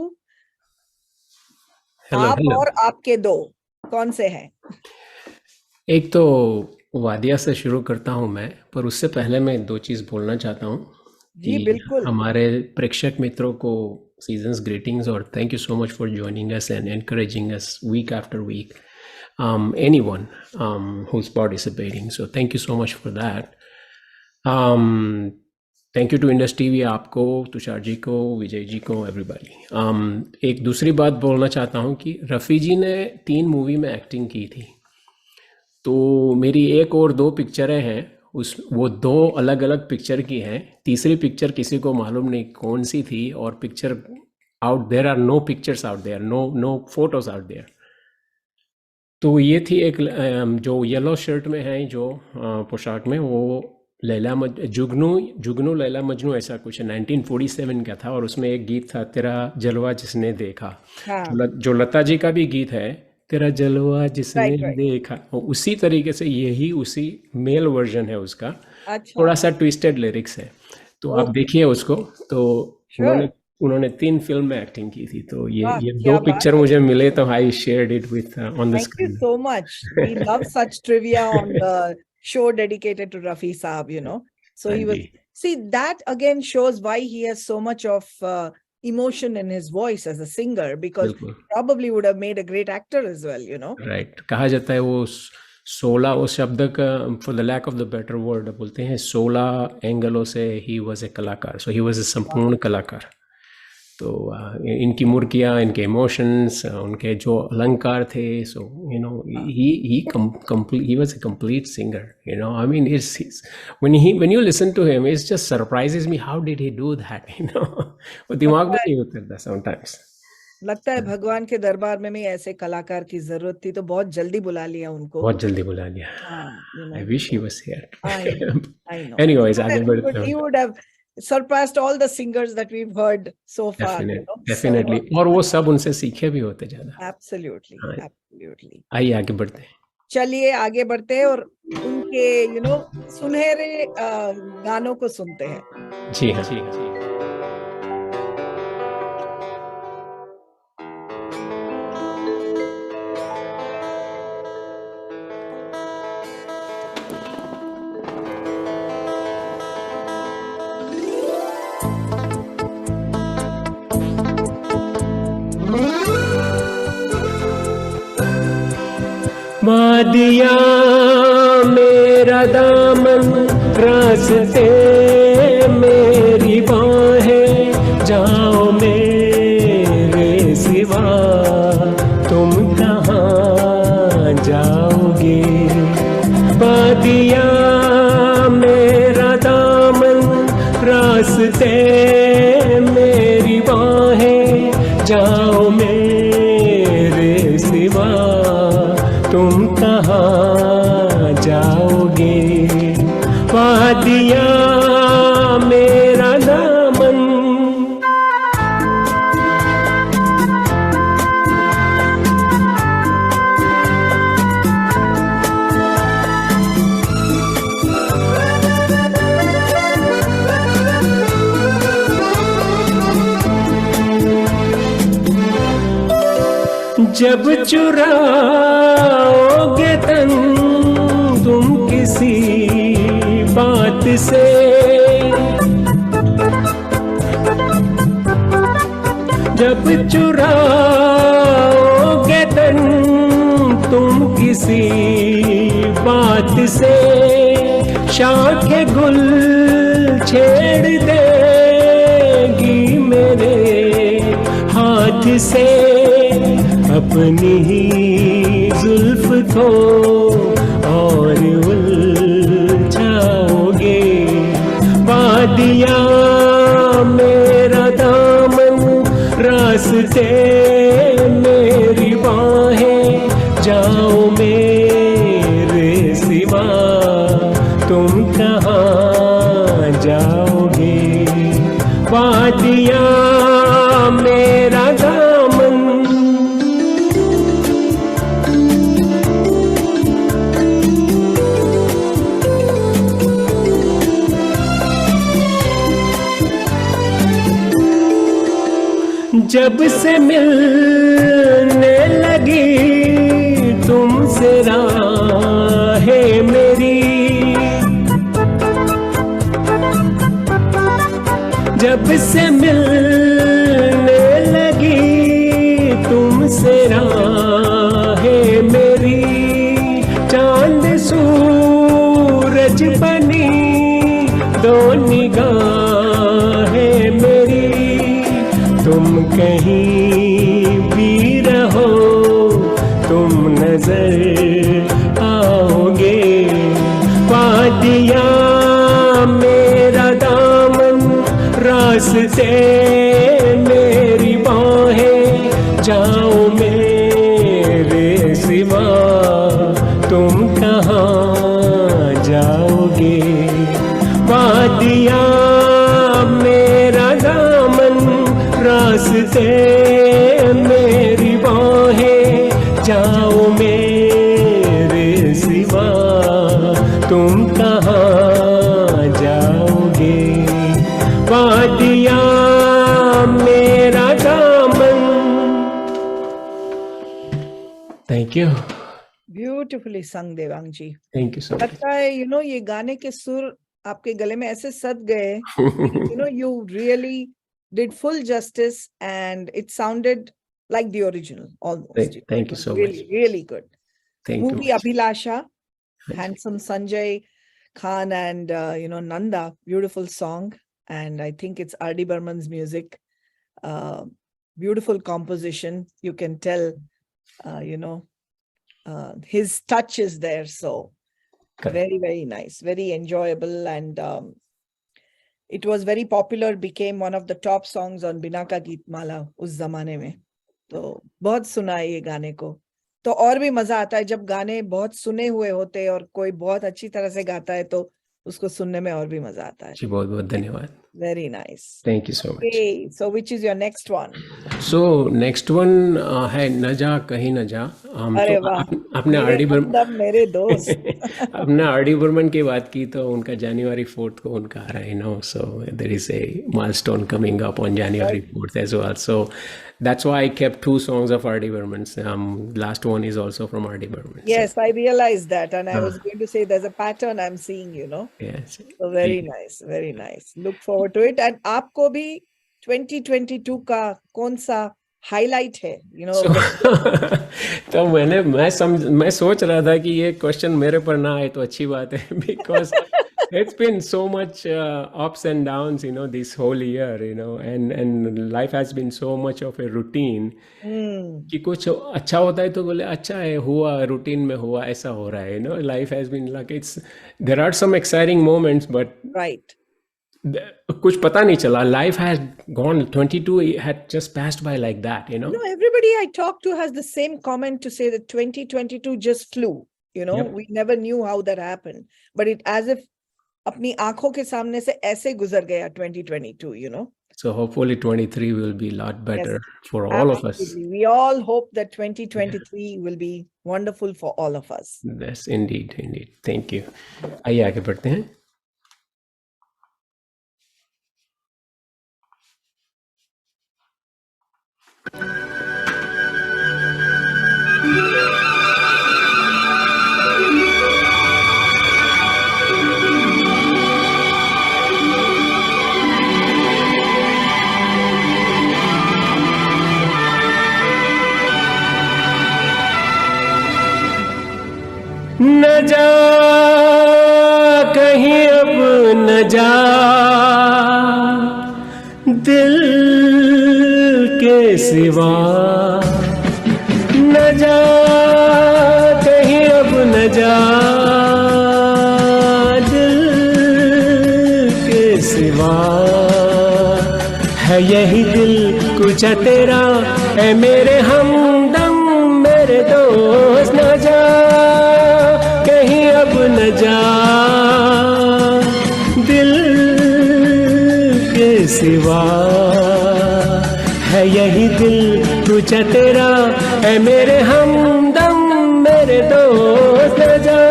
आप और आपके दो कौन से हैं? एक तो वादिया से शुरू करता हूं मैं, पर उससे पहले मैं दो चीज़ बोलना चाहता हूं. जी बिल्कुल. हमारे प्रेक्षक मित्रों को सीजन्स ग्रीटिंग्स और thank you so much for joining us and encouraging us week after week. Anyone who's participating, so thank you so much for that. Thank you to Indus TV, आपको, तुषार जी को, विजय जी को, एवरीबॉडी. एक दूसरी बात बोलना चाहता हूँ कि रफ़ी जी ने 3 मूवी में एक्टिंग की थी, तो मेरी एक और 2 पिक्चरें हैं, वो 2 अलग अलग पिक्चर की हैं. तीसरी पिक्चर किसी को मालूम नहीं कौन सी थी, और picture there are no pictures out there, no photos out there. तो ये थी एक जो येलो शर्ट में है, जो पोशाक में, वो जुगनू लैला मजनू ऐसा कुछ 1947 का था, और उसमें एक गीत था तेरा जलवा जिसने देखा. हाँ. जो लता जी का भी गीत है, तेरा जलवा जिसने देखा, उसी तरीके से यही उसी मेल वर्जन है उसका. अच्छा. थोड़ा सा ट्विस्टेड लिरिक्स है, तो आप देखिए उसको. तो उन्होंने 3 फिल्म में एक्टिंग की थी, तो ये 2 पिक्चर मुझे मिले, तो I shared it with on the screen. Thank you so much. We love such trivia on the show dedicated to Rafi Saab, So he was, see, that again shows why he has so much of emotion in his voice as a singer, because probably would have made a great actor as well, Right. कहा जाता है वो 16 उस शब्द का, for the lack of the better word, बोलते हैं 16 एंगलों से he was a कलाकार. So he was a संपूर्ण कलाकार. तो इनकी मुर्कियाँ, इनके इमोशंस, उनके जो अलंकार थे, so he was a complete singer. I mean, when you listen to him, it just surprises me, how did he do that? वो दिमाग में नहीं उतरता sometimes. लगता है भगवान के दरबार में ऐसे कलाकार की जरूरत थी, तो बहुत जल्दी बुला लिया उनको. बहुत जल्दी बुला लिया. I wish he was here. I know. Anyways, आगे बढ़ते हैं. He would have surpassed all the singers that we've heard so far. Definitely. और वो सब उनसे सीखे भी होते ज्यादा. Absolutely. Absolutely. आइए आगे बढ़ते हैं. चलिए आगे बढ़ते हैं और उनके सुनहरे गानों को सुनते हैं. जी हाँ, जी हाँ. वादिया मेरा दामन, रास्ते मेरी बाहें, जाओ मेरे सिवा तुम कहाँ जाओगे. वादिया मेरा दामन, रास्ते मेरी बाहें, जाओ मेरे सिवा तुम कहाँ जाओगे, वादियाँ मेरा दामन। जब चुराओगे तन तुम किसी बात से, जब चुराओगे तन तुम किसी बात से, शाखे गुल छेड़ देगी मेरे हाथ से, अपनी ही जुल्फ को और उलझाओगे, वादियाँ मेरा दामन, रास्ते मेरी बाहें, जाओ मेरे सिवा तुम कहाँ जाओगे, वादियाँ मेरा दामन। जब से मिलने लगी तुमसे राहें मेरी, जब से मिलने लगी तुमसे राहें मेरी, चांद सूरज बनी दो निगाहें मेरी, तुम कहीं भी रहो तुम नजर आओगे, वादियाँ मेरा दामन, रास्ते मेरी बाहें, जाओ मेरे सिवा तुम कहाँ जाओगे, वादियाँ मेरा दामन, रास्ते मेरी बाहें, जाओ मेरे सिवा तुम कहाँ जाओगे, वादियाँ मेरा दामन। Thank you. Beautifully sung Devang ji. Thank you so much. लगता है ये गाने के सुर आपके गले में ऐसे सद गए, you really did full justice and it sounded like the original almost. Thank you so really, much. really good. Thank Movie you. Abhilasha, handsome Sanjay Khan and Nanda, beautiful song, and I think it's R.D. Burman's music. Beautiful composition. You can tell, his touch is there. So Correct. very, very nice, very enjoyable, and it was very popular, became one of the top songs on Bina Ka Geet Mala उस जमाने में. तो बहुत सुना है ये गाने को, तो और भी मजा आता है जब गाने बहुत सुने हुए होते हैं और कोई बहुत अच्छी तरह से गाता है तो उसको सुनने में और भी मजा आता है. जी बहुत बहुत धन्यवाद. Very nice. Thank you so much. Okay, so which is your next one? So next one है न जा कहीं न जा. अरे वाह, आपने आर डी बर्मन, मेरे दोस्त. आपने आर डी बर्मन की बात की तो उनका January 4th को उनका आ रहा है, so there is a milestone coming up on January 4th as well. So that's why I kept 2 songs of R.D. Burman's. Last one is also from R.D. Burman. Yes, I realized that, and I was going to say there's a pattern I'm seeing, Yes. So very nice, very nice. Look forward to it. And आपको भी 2022 का कौन सा highlight है, तो मैं सोच रहा था कि ये क्वेश्चन मेरे पर ना आए तो अच्छी बात है, because it's been so much ups and downs, this whole year, and life has been so much of a routine कि कुछ अच्छा होता है तो बोले अच्छा है, हुआ रूटीन में हुआ, ऐसा हो रहा है, life has been like there are some exciting moments, but right, कुछ पता नहीं चला. Life has gone, 22 had just passed by like that, you know. No, everybody I talk to has the same comment to say that 2022 just flew. You know, Yep. we never knew how that happened, but it as if अपनी आंखों के सामने से ऐसे गुजर गया 2022, you know. So hopefully 23 will be a lot better for all of us. Absolutely. We all hope that 2023 will be wonderful for all of us. Yes, indeed, indeed. Thank you. आइए आगे बढ़ते हैं. न जा कहीं अब न जा दिल के सिवा, न जा कहीं अब न जा दिल के सिवा, है यही दिल कुछ तेरा है मेरे हमदम मेरे दोस्त. न जा कहीं अब न जा दिल के सिवा, है यही दिल कुछ तेरा है मेरे हमदम मेरे दोस्त. न जा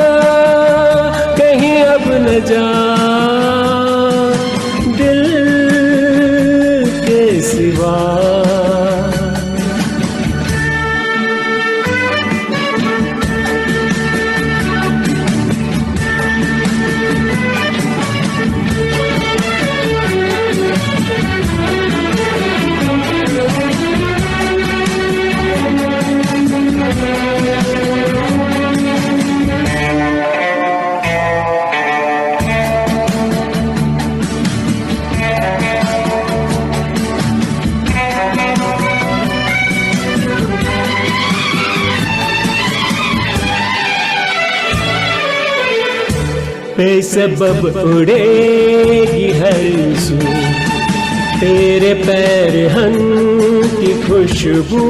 कहीं अब न जा दिल के सिवा. बेसबब उड़ेगी हर सू तेरे पैरहन की खुशबू,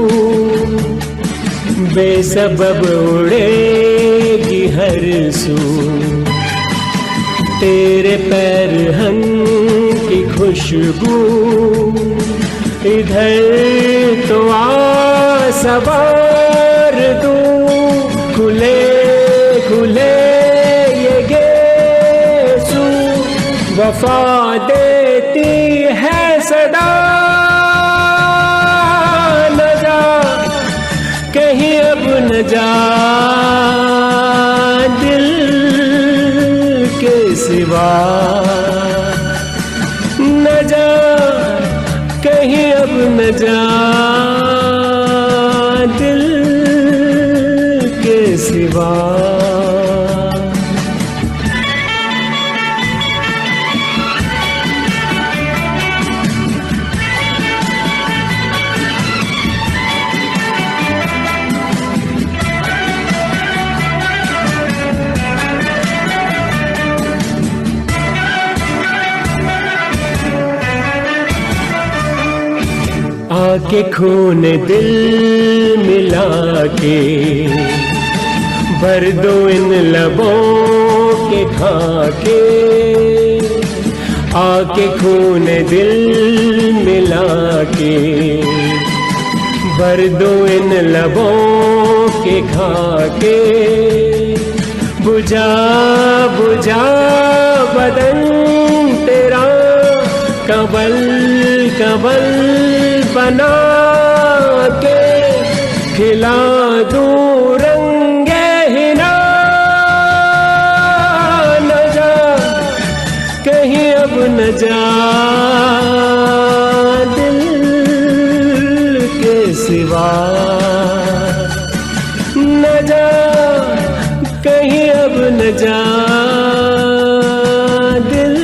बेसबब उड़ेगी हर सू तेरे पैरहन की खुशबू. इधर तो आ सवार दूं खुले खुले वफा देती है सदा. न जा कहीं अब न जा दिल के सिवा, न जा कहीं अब न जा दिल के सिवा. आके खून दिल मिला के भर दो इन लबों के खाके. आके खून दिल मिला के भर दो इन लबों के खाके. बुझा बुझा बदन तेरा कबल कबल बना के खिला दूं रंगे हिना. न जा कहीं अब न जा दिल के सिवा, न जा कहीं अब न जा दिल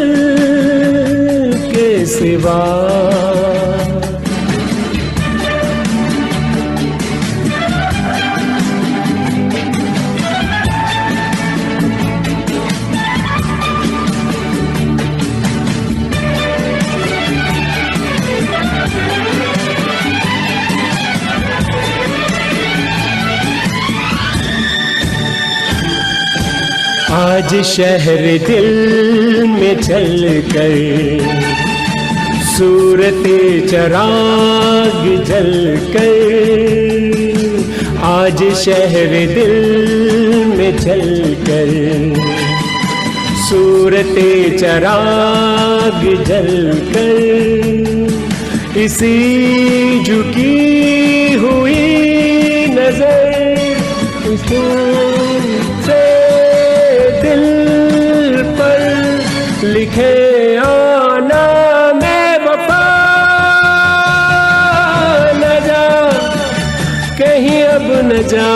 के सिवा. आज शहर दिल में चल कर सूरते चराग जल कर, आज शहर दिल में चल कर सूरते चराग जल कर, इसी झुकी हुई नजर से दिल पर लिखे आना मैं वफा, न जा कहीं अब न जा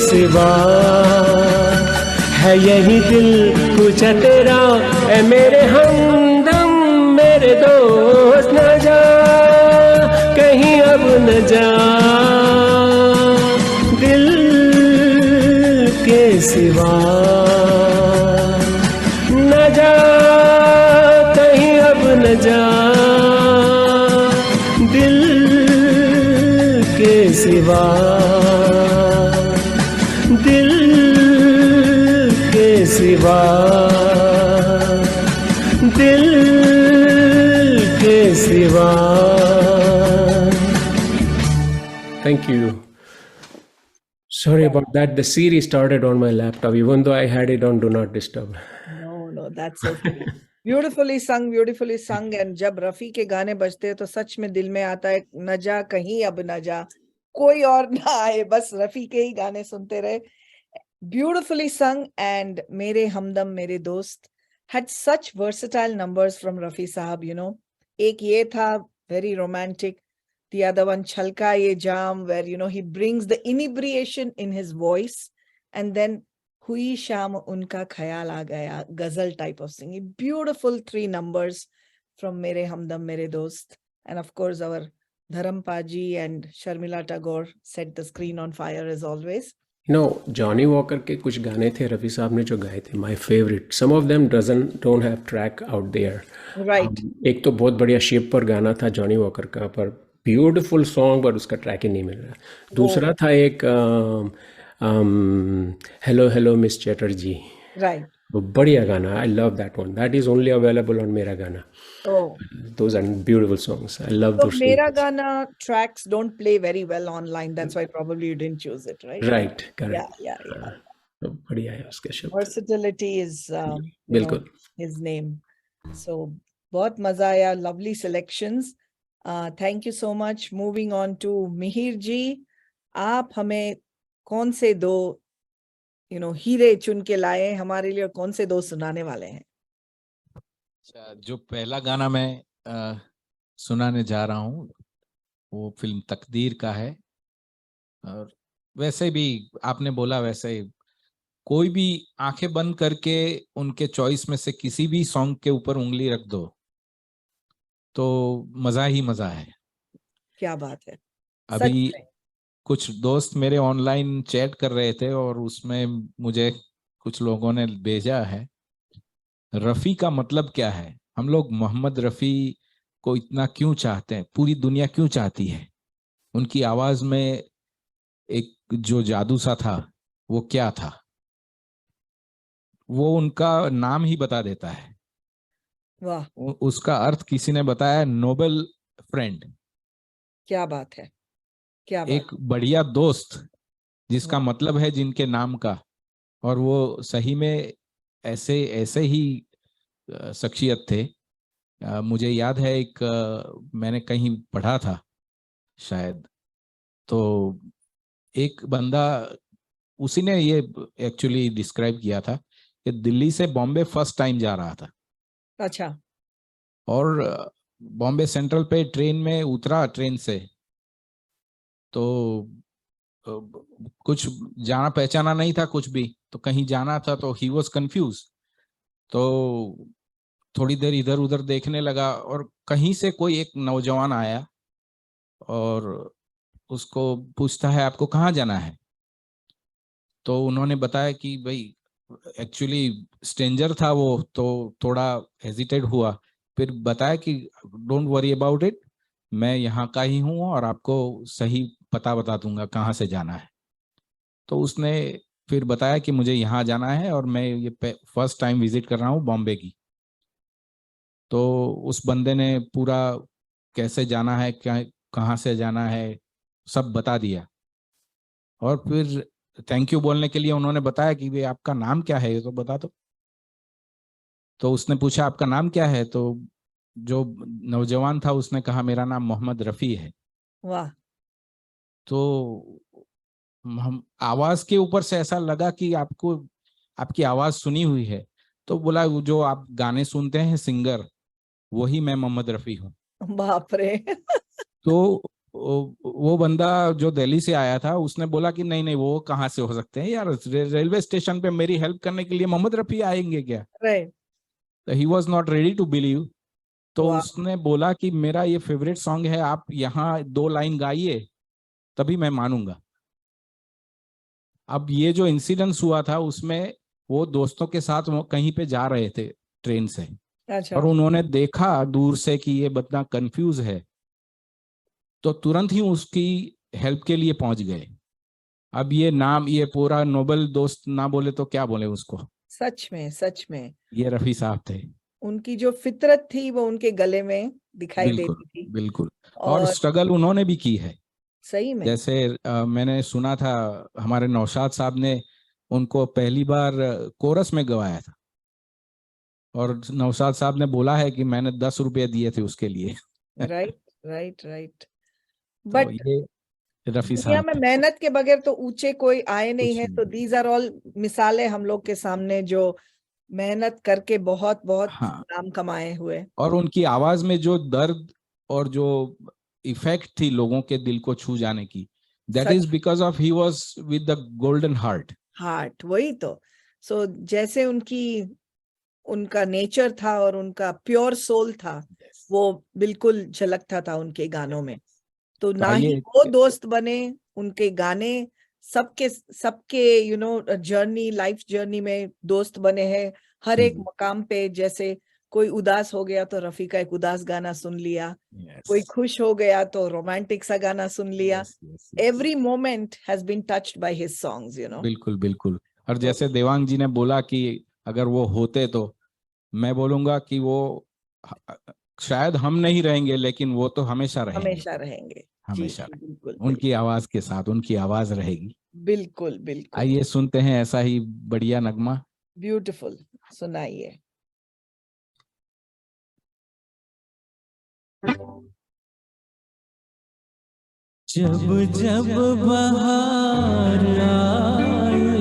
सिवा, है यही दिल पूछा तेरा ऐ मेरे हमदम मेरे दोस्त, न जा कहीं अब न जा दिल के सिवा, न जा कहीं अब न जा दिल के सिवा, दिल के सिवा, दिल के सिवा. Thank you. Sorry about that. The series started on my laptop, even though I had it on Do Not Disturb. No, that's okay. Beautifully sung, beautifully sung. And जब रफी के गाने बजते हैं तो सच में दिल में आता है न जा कहीं अब न जा, कोई और ना आए, बस रफी के ही गाने सुनते रहे. Beautifully sung. And Mere Hamdam Mere Dost had such versatile numbers from Rafi Sahab, you know. Ek ye tha, very romantic. The other one, Chalka Ye Jam, where, you know, he brings the inebriation in his voice. And then Hui Sham Unka Khayal Aa Gaya, ghazal type of singing. Beautiful 3 numbers from Mere Hamdam Mere Dost. And of course, our Dharam Paji and Sharmila Tagore set the screen on fire as always. You know, Johnny Walker के कुछ गाने थे रफ़ी साहब ने जो गाए थे, my favorite. Some of them don't have track out there. Right. एक तो बहुत बढ़िया शिप पर गाना था जॉनी वॉकर का, पर ब्यूटीफुल सॉन्ग, पर उसका ट्रैक ही नहीं मिल रहा. दूसरा था एक hello hello miss Chatterjee, Right. वो बढ़िया गाना. I love that one. That is only available on मेरा गाना. Oh. Those are beautiful songs. I love So those Mera songs. Gana tracks don't play very well online. That's why probably you didn't choose it, right? Right, correct. Yeah. तो बढ़िया है उसके शब्द. Versatility is you know, बिल्कुल. his name. So बहुत मजा आया. Lovely selections. Thank you so much. Moving on to Mihir ji. आप हमें कौन से 2 हीरे चुन के लाए हमारे लिए, और कौन से 2 सुनाने वाले हैं? जो पहला गाना मैं सुनाने जा रहा हूँ वो फिल्म तकदीर का है. और वैसे भी आपने बोला वैसे कोई भी आंखें बंद करके उनके चॉइस में से किसी भी सॉन्ग के ऊपर उंगली रख दो तो मजा ही मजा है. क्या बात है. अभी कुछ दोस्त मेरे ऑनलाइन चैट कर रहे थे और उसमें मुझे कुछ लोगों ने भेजा है, रफ़ी का मतलब क्या है, हम लोग मोहम्मद रफ़ी को इतना क्यों चाहते हैं, पूरी दुनिया क्यों चाहती है, उनकी आवाज में एक जो जादू सा था वो क्या था, वो उनका नाम ही बता देता है. वाह. उसका अर्थ किसी ने बताया, नोबल फ्रेंड. क्या बात है. क्या बात. एक बढ़िया दोस्त जिसका मतलब है जिनके नाम का, और वो सही में ऐसे ही शख्सियत थे. मुझे याद है एक मैंने कहीं पढ़ा था शायद, तो एक बंदा उसी ने ये एक्चुअली डिस्क्राइब किया था कि दिल्ली से बॉम्बे फर्स्ट टाइम जा रहा था. अच्छा. और बॉम्बे सेंट्रल पे ट्रेन में उतरा, ट्रेन से तो कुछ जाना पहचाना नहीं था कुछ भी, तो कहीं जाना था तो ही वॉज कंफ्यूज. तो थोड़ी देर इधर उधर देखने लगा और कहीं से कोई एक नौजवान आया और उसको पूछता है आपको कहाँ जाना है. तो उन्होंने बताया कि भाई एक्चुअली स्ट्रेंजर था वो, तो थोड़ा हेजिटेट हुआ, फिर बताया कि डोंट वरी अबाउट इट, मैं यहाँ का ही हूँ और आपको सही पता बता दूंगा कहाँ से जाना है. तो उसने फिर बताया कि मुझे यहाँ जाना है और मैं ये फर्स्ट टाइम विजिट कर रहा हूँ बॉम्बे की। तो उस बंदे ने पूरा कैसे जाना है, क्या कहाँ से जाना है, सब बता दिया। और फिर थैंक यू बोलने के लिए उन्होंने बताया कि भाई आपका नाम क्या है, ये तो बता दो। तो उसने पूछा आपका नाम क्या है, तो जो नौजवान था उसने कहा मेरा नाम मोहम्मद रफ़ी है। वाह। तो हम आवाज के ऊपर से ऐसा लगा कि आपको आपकी आवाज सुनी हुई है। तो बोला वो जो आप गाने सुनते हैं सिंगर, वही मैं मोहम्मद रफ़ी हूँ। बाप रे। तो वो बंदा जो दिल्ली से आया था उसने बोला कि नहीं नहीं, वो कहाँ से हो सकते हैं यार, रेलवे स्टेशन पे मेरी हेल्प करने के लिए मोहम्मद रफ़ी आएंगे क्या? राइट। तो he was not ready to believe. तो वाह। उसने बोला कि मेरा ये फेवरेट सॉन्ग है, आप यहाँ 2 लाइन गाइए तभी मैं मानूंगा। अब ये जो इंसिडेंस हुआ था उसमें वो दोस्तों के साथ वो कहीं पे जा रहे थे ट्रेन से, अच्छा। और उन्होंने देखा दूर से कि ये बंदा कंफ्यूज है, तो तुरंत ही उसकी हेल्प के लिए पहुंच गए। अब ये नाम, ये पूरा नोबल दोस्त ना बोले तो क्या बोले उसको। सच में, सच में ये रफ़ी साहब थे। उनकी जो फितरत थी वो उनके गले में दिखाई बिल्कुल देती थी। बिल्कुल। और और स्ट्रगल उन्होंने भी की है। सही में। जैसे मैंने सुना था हमारे नौशाद साहब ने उनको पहली बार कोरस में गवाया था, और नौशाद साहब ने बोला है कि मैंने 10 रुपये दिए थे उसके लिए। Right right right. तो बट ये रफ़ी दुनिया साहब में थे। मेहनत के बगैर तो ऊंचे कोई आए नहीं कुछ है। तो नहीं। दीज आर ऑल मिसालें हम लोग के सामने जो मेहनत करके बहुत बहुत हाँ, नाम कमाए हुए। और उनकी आवाज में जो दर्द और जो इफेक्ट थी लोगों के दिल को छू जाने की, that such. Is because of he was with the golden heart. Heart, वही तो। सो जैसे उनका नेचर था और उनका प्योर सोल था, वो बिल्कुल झलकता था उनके गानों में। तो तो ना ही आइए। वो दोस्त बने, उनके गाने सबके सबके जर्नी, लाइफ जर्नी में दोस्त बने हैं हर एक मकाम पे। जैसे कोई उदास हो गया तो रफ़ी का एक उदास गाना सुन लिया, कोई खुश हो गया तो रोमांटिक सा गाना सुन लिया। Every moment has been touched by his songs, बिल्कुल बिल्कुल। और जैसे देवांग जी ने बोला कि अगर वो होते, तो मैं बोलूंगा कि वो शायद हम नहीं रहेंगे, लेकिन वो तो हमेशा रहेंगे। हमेशा रहेंगे। जी हमेशा जी, बिल्कुल उनकी आवाज के साथ उनकी आवाज रहेगी। बिल्कुल बिल्कुल। आइए सुनते हैं ऐसा ही बढ़िया नगमा। ब्यूटीफुल, सुनाइए। जब जब बहार आए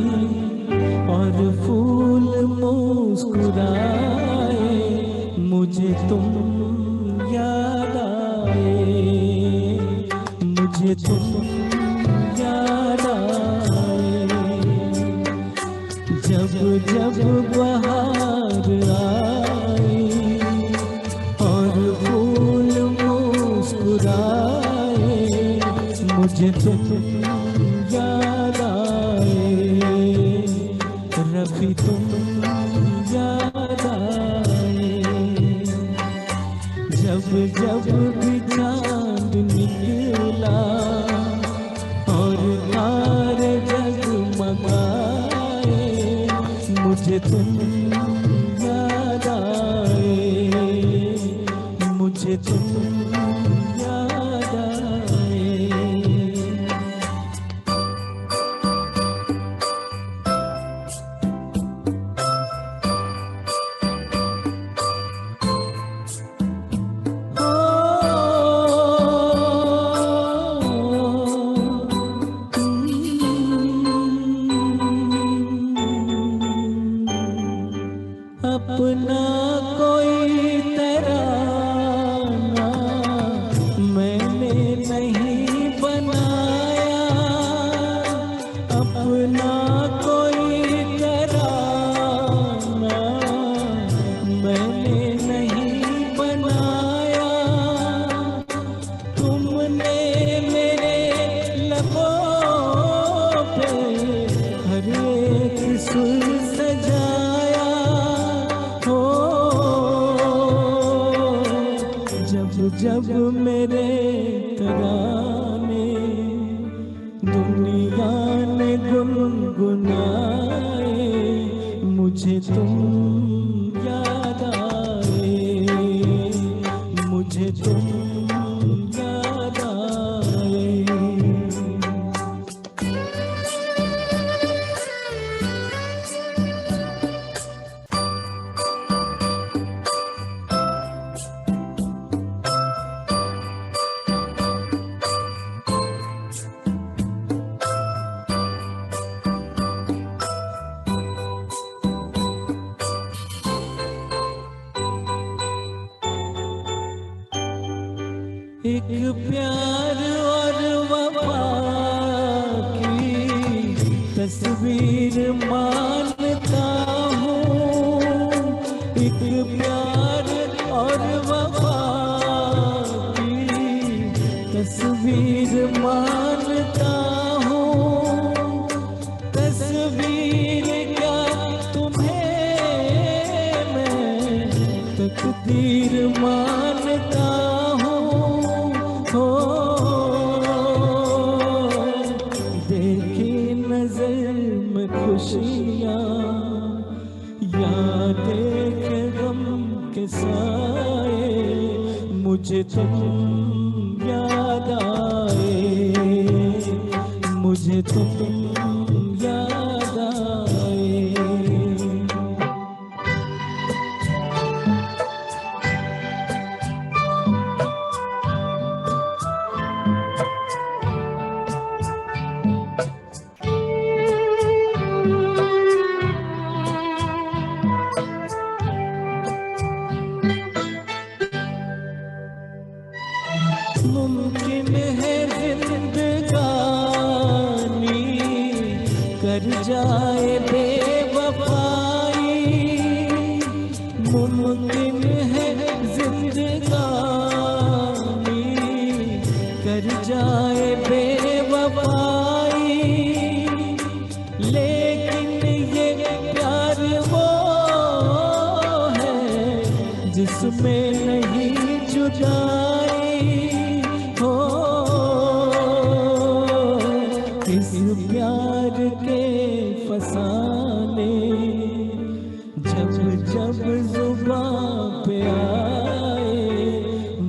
और फूल मुस्कुराए, मुझे तुम याद आए, मुझे तुम याद आए। जब जब बहार आए और फूल मुस्कुराए, मुझे तुम याद आए, रफ़ी तुम याद आए। जब जब भी चांद निकला और तारे जगमगाए, मुझे तुम याद आए, मुझे तुम याद आए। अपना कोई तराना मैंने नहीं बनाया, अपना कोई तराना मैंने नहीं बनाया। तुमने मेरे लबों पे हर एक सुर सजाया हो। जब जब मेरे तराने दुनिया ने गुन मानता हूँ, तस्वीर क्या तुम्हें मैं तकदीर मानता हूँ। हो देखी नजर में खुशियाँ या देखे गम के साए, मुझे तुम याद आए, मुझे तुम याद आए। मुमकिन है जिंदगानी कर जाए बेवफाई, मुमकिन है जिंदगानी कर जाए बेवफाई, लेकिन ये प्यार वो है जिसमें नहीं जुदाई। हो इस प्यार के फसाने जब जब जुबां पे आए,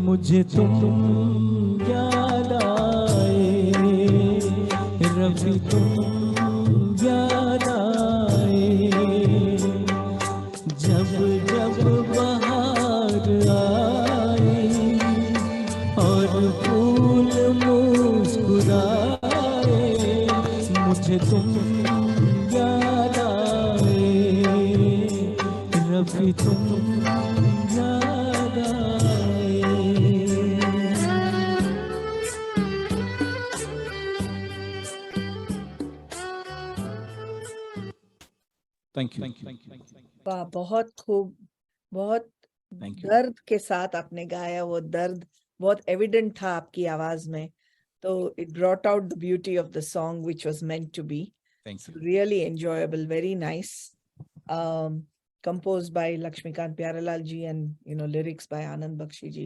मुझे तुम याद आए, रफ़ी तुम याद आए। जब जब बहार आई और फूल मुस्कुराए, मुझे तुम याद आए, रफ़ी तुम याद आए। Thank you. वाह, बहुत खूब, बहुत थैंक यू। दर्द के साथ आपने गाया। वो दर्द बहुत एविडेंट था आपकी आवाज में, तो it brought out the beauty of the song which was meant to be. Thank you. Really enjoyable, very nice. Composed by Lakshmikant Pyarelal ji and lyrics by Anand Bakshi ji.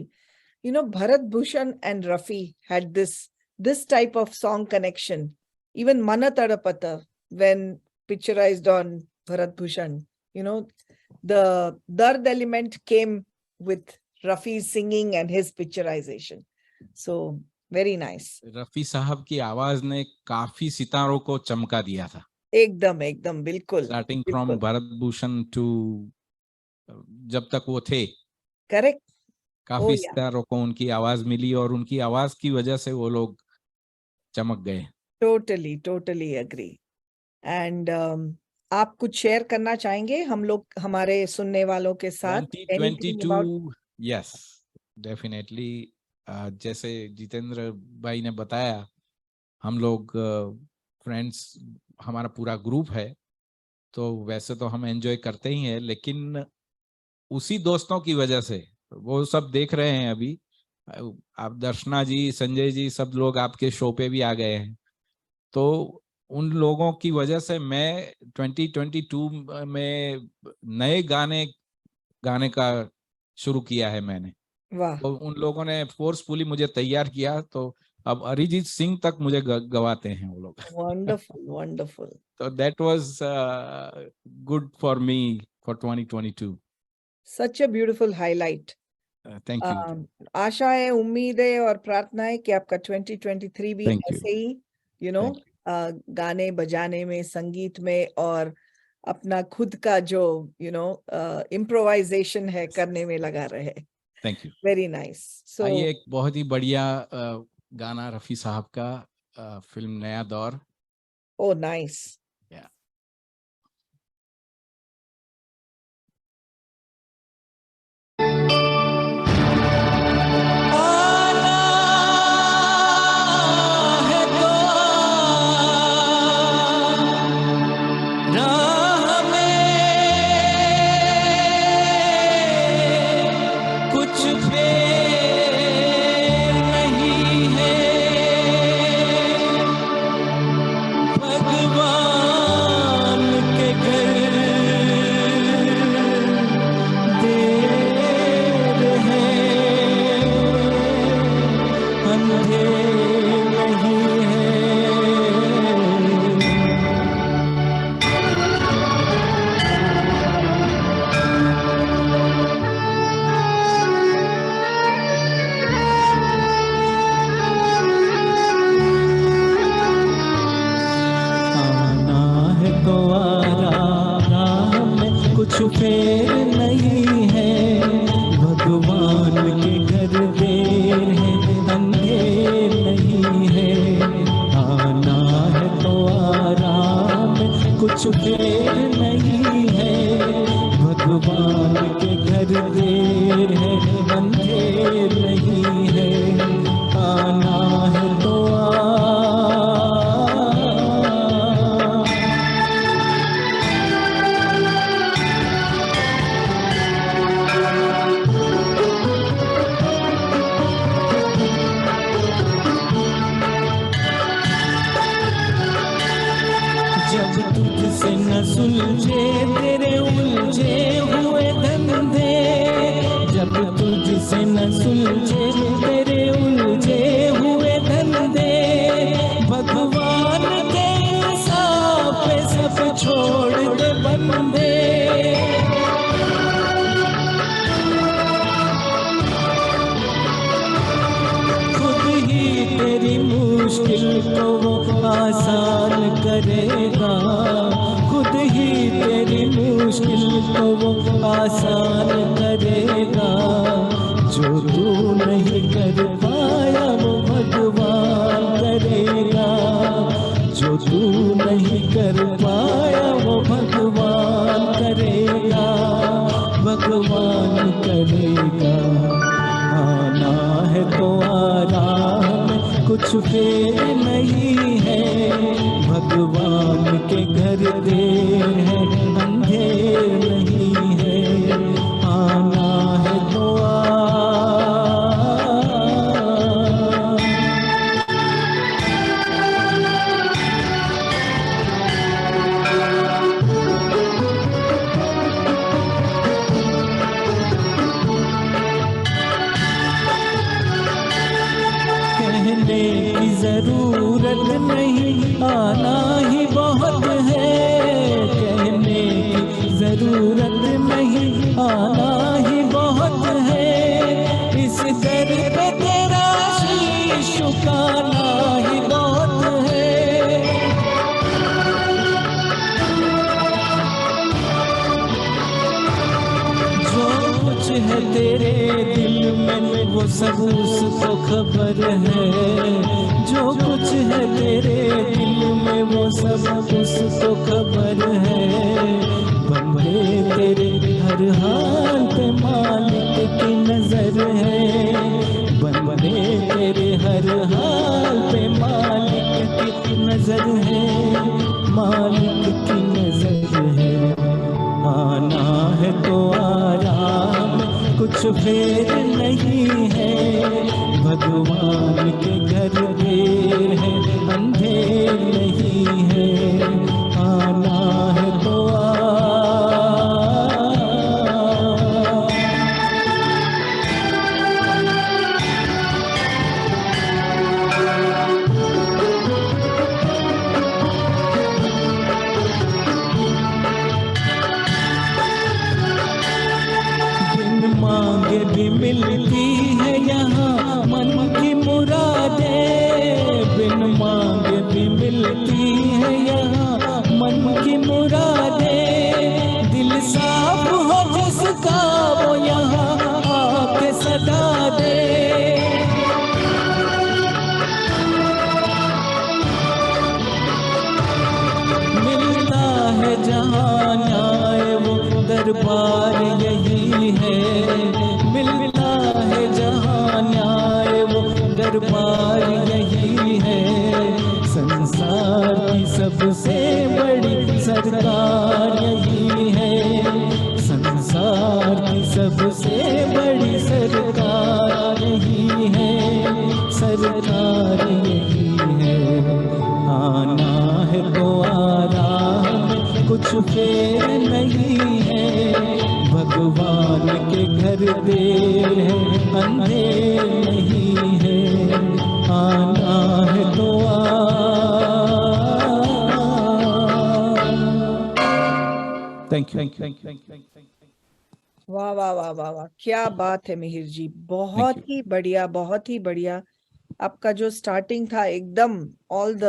Bharat Bhushan and Rafi had this type of song connection. Even Mana Tadapata, when picturized on Bharat Bhushan, the dard element came with Rafi's singing and his picturization. So very nice. Rafi sahab की आवाज ने काफी सितारों को चमका दिया था। एकदम एकदम बिल्कुल स्टार्टिंग फ्रॉम बिल्कुल भरत भूषण टू जब तक वो थे, करेक्ट। काफी yeah. सितारों को उनकी आवाज मिली और उनकी आवाज की वजह से वो लोग चमक गए। Totally agree. एंड आप कुछ शेयर करना चाहेंगे हम लोग हमारे सुनने वालों के साथ? Anything about 2022, yes definitely. जैसे जितेंद्र भाई ने बताया, हम लोग फ्रेंड्स, हमारा पूरा ग्रुप है, तो वैसे तो हम एंजॉय करते ही हैं, लेकिन उसी दोस्तों की वजह से वो सब देख रहे हैं अभी। आप दर्शना जी, संजय जी, सब लोग आपके शो पे भी आ गए हैं, तो उन लोगों की वजह से मैं 2022 में नए गाने का शुरू किया है मैंने। वाह, तो उन लोगों ने फोर्सफुली मुझे तैयार किया, तो अब अरिजीत सिंह तक मुझे गवाते हैं वो लोग। वंडरफुल। तो that was good for me for 2022। Such a beautiful highlight. Thank you. आशा है, उम्मीद है और प्रार्थना है कि आपका 2023 भी Thank you. ऐसे ही गाने बजाने में, संगीत में और अपना खुद का जो इम्प्रोवाइजेशन है करने में लगा रहे। Thank you. Very nice. So आइए एक बहुत ही बढ़िया गाना रफी साहब का, फिल्म नया दौर। ओ नाइस। कुछ पे नहीं है कुछ देर नहीं है, भगवान के घर देर है, अंधेर नहीं है, आना है तो आ। जब तुझसे न सुलझे तेरे उलझे हुए धंधे, जब तुझसे न सुलझे तेरे उलझे हुए धंधे, भगवान के इंसाफ पे सब छोड़ दे बंदे। खुद ही तेरी मुश्किल को वो आसान करेगा, खुद ही तेरी मुश्किल को वो आसान करेगा। जो तू नहीं कर पाया वो भगवान करेगा, जो तू नहीं कर पाया वो भगवान करेगा, भगवान करेगा। आना है तो आराम, कुछ फेर नहीं है, भगवान के घर देर है, अंधेर नहीं है, आना है तो आ। कहने की जरूरत नहीं, आना ही बहुत है, कहने की जरूरत नहीं, आना ही बहुत है। इस दर पे तेरा शीश झुकाना ही बहुत है। जो कुछ है तेरे दिल में वो सब उसको खबर है, जो कुछ है तेरे दिल में वो सब उसको खबर है। बंदे तेरे हर हाल पे मालिक की नजर है, बंदे तेरे हर हाल पे मालिक की नजर है, मालिक की नजर है। आना है तो आराम, कुछ फेर नहीं है, भगवान के घर देर है, अंधेर नहीं है, आना है तो आ। बिन मांगे भी मिलती है यहाँ मन की मुरादें, बिन मांगे भी मिलती है यहाँ मन की मुरादें। दिल साफ हो जिसका वो यहाँ आके सदा दे। मिलता है जहाँ न्याय वो दरबार यही है, मिलता है जहाँ न्याय वो दरबार यही है। संसार की सबसे बड़ी सरकार यही है, संसार की सबसे बड़ी सरकार यही है, सरकार यही है। आना है तो आराम, कुछ फेर नहीं है, भगवान के घर देर है, अंधेर नहीं है, आना है तो आ। Thank you. वाह वाह वाह वाह वाह, क्या बात है मिहिर जी, बहुत you. ही बढ़िया, बहुत ही बढ़िया। आपका जो स्टार्टिंग था एकदम, all the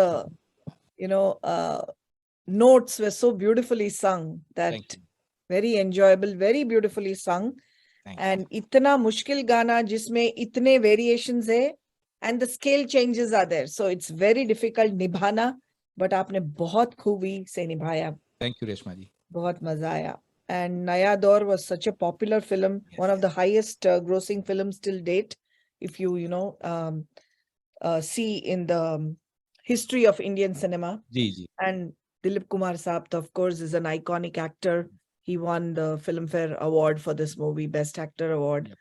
notes were so beautifully sung that Thank you. very enjoyable, very beautifully sung. Thank you. And इतना मुश्किल गाना जिसमें इतने variations है and the scale changes are there, so it's very difficult निभाना, but आपने बहुत खूबी से निभाया। थैंक यू रेशमा जी। बहुत मजा आया। And Naya Daur was such a popular film, one of the highest grossing films till date. If you see in the history of Indian cinema. Ji ji And Dilip Kumar Saab, of course, is an iconic actor. He won the Filmfare Award for this movie, Best Actor Award. Yep.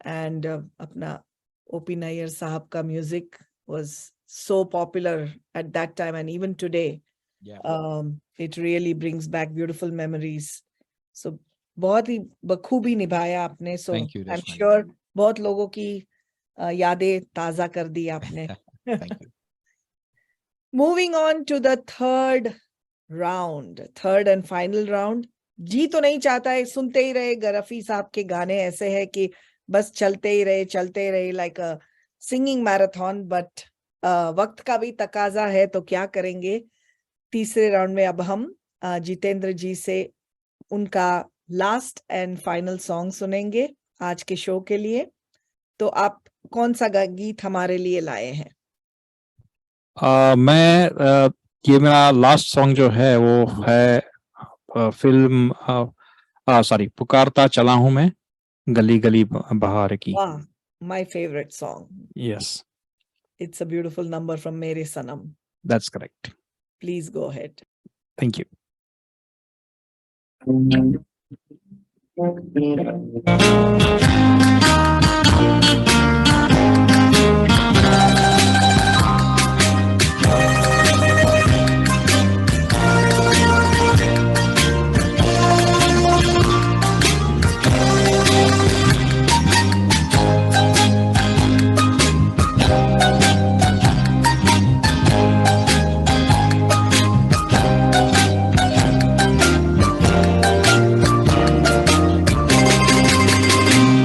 And apna O.P. Nair Sahab ka music was so popular at that time, and even today. या It really brings back beautiful memories. So बहुत ही बखूबी निभाया आपने. So Thank you, I'm Reshma ji. sure बहुत लोगों की यादें ताजा कर दी आपने. Thank you. Moving on to the third and final round. जी तो नहीं चाहता है, सुनते ही रहे. रफी साहब के गाने ऐसे हैं कि बस चलते ही रहे like a singing marathon. But वक्त का भी तकाजा है, तो क्या करेंगे. तीसरे राउंड में अब हम जितेंद्र जी से उनका लास्ट एंड फाइनल सॉन्ग सुनेंगे आज के शो के लिए. तो आप कौन सा गीत हमारे लिए लाए हैं? ये मेरा लास्ट सॉन्ग जो है वो है फिल्म पुकारता चला हूं मैं गली गली बहार की. वाह, my favourite song. Yes, it's a beautiful number from Mere Sanam. That's correct. Please go ahead. Thank you.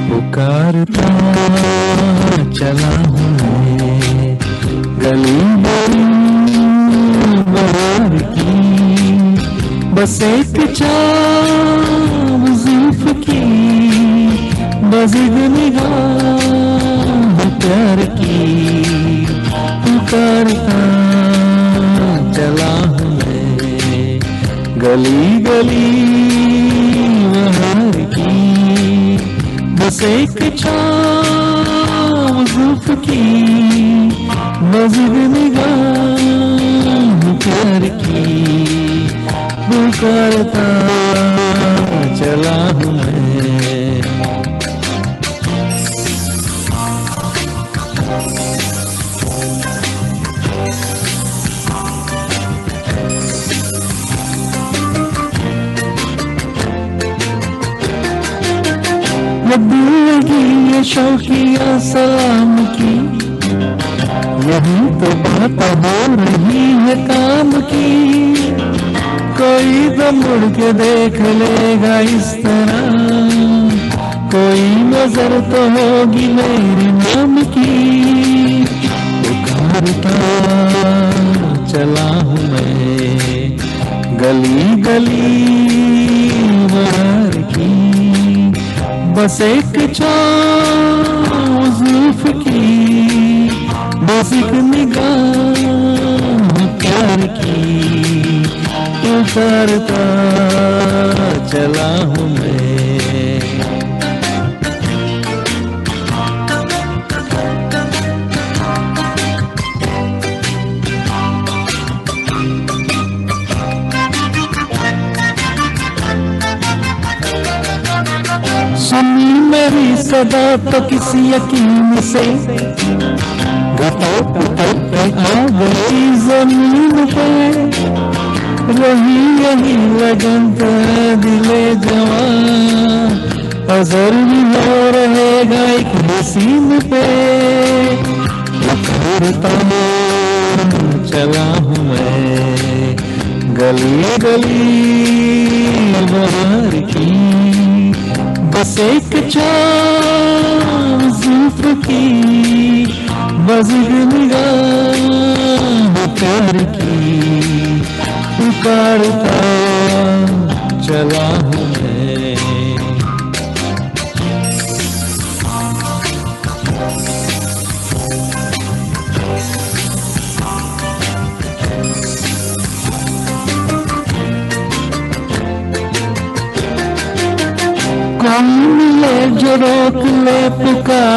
पुकारता चला हूँ मैं गली गली बहार की, बस एक चाह जुल्फ की, बस एक निगाह प्यार की. पुकारता चला हूँ मैं गली गली बहार की, बस एक छाँव जुल्फ की, मज़ीद निगाह प्यार की. पुकारता चला हूँ मैं. दिल लगी ये शौकिया सलाम की, यही तो बात हो रही है काम की. कोई तो मुड़ के देख लेगा इस तरह, कोई नजर तो होगी मेरे नाम की. पुकारता चला हूँ मैं गली गली बहार की, बस एक छाँव जुल्फ की, बस एक निगाह प्यार की. पुकारता चला हूँ मैं. सुनी मेरी सदा तो किसी यकीन से, घटों पे आ गई जमीन पे. रही यही लगन तेरा दिले जवान, अजर भी हो रहेगा एक हसीन पे. पुकारता चला हूँ मैं गली गली बहार की, बस एक छाँव जुल्फ की, बस एक निगाह प्यार की. पुकारता चला हूँ मैं.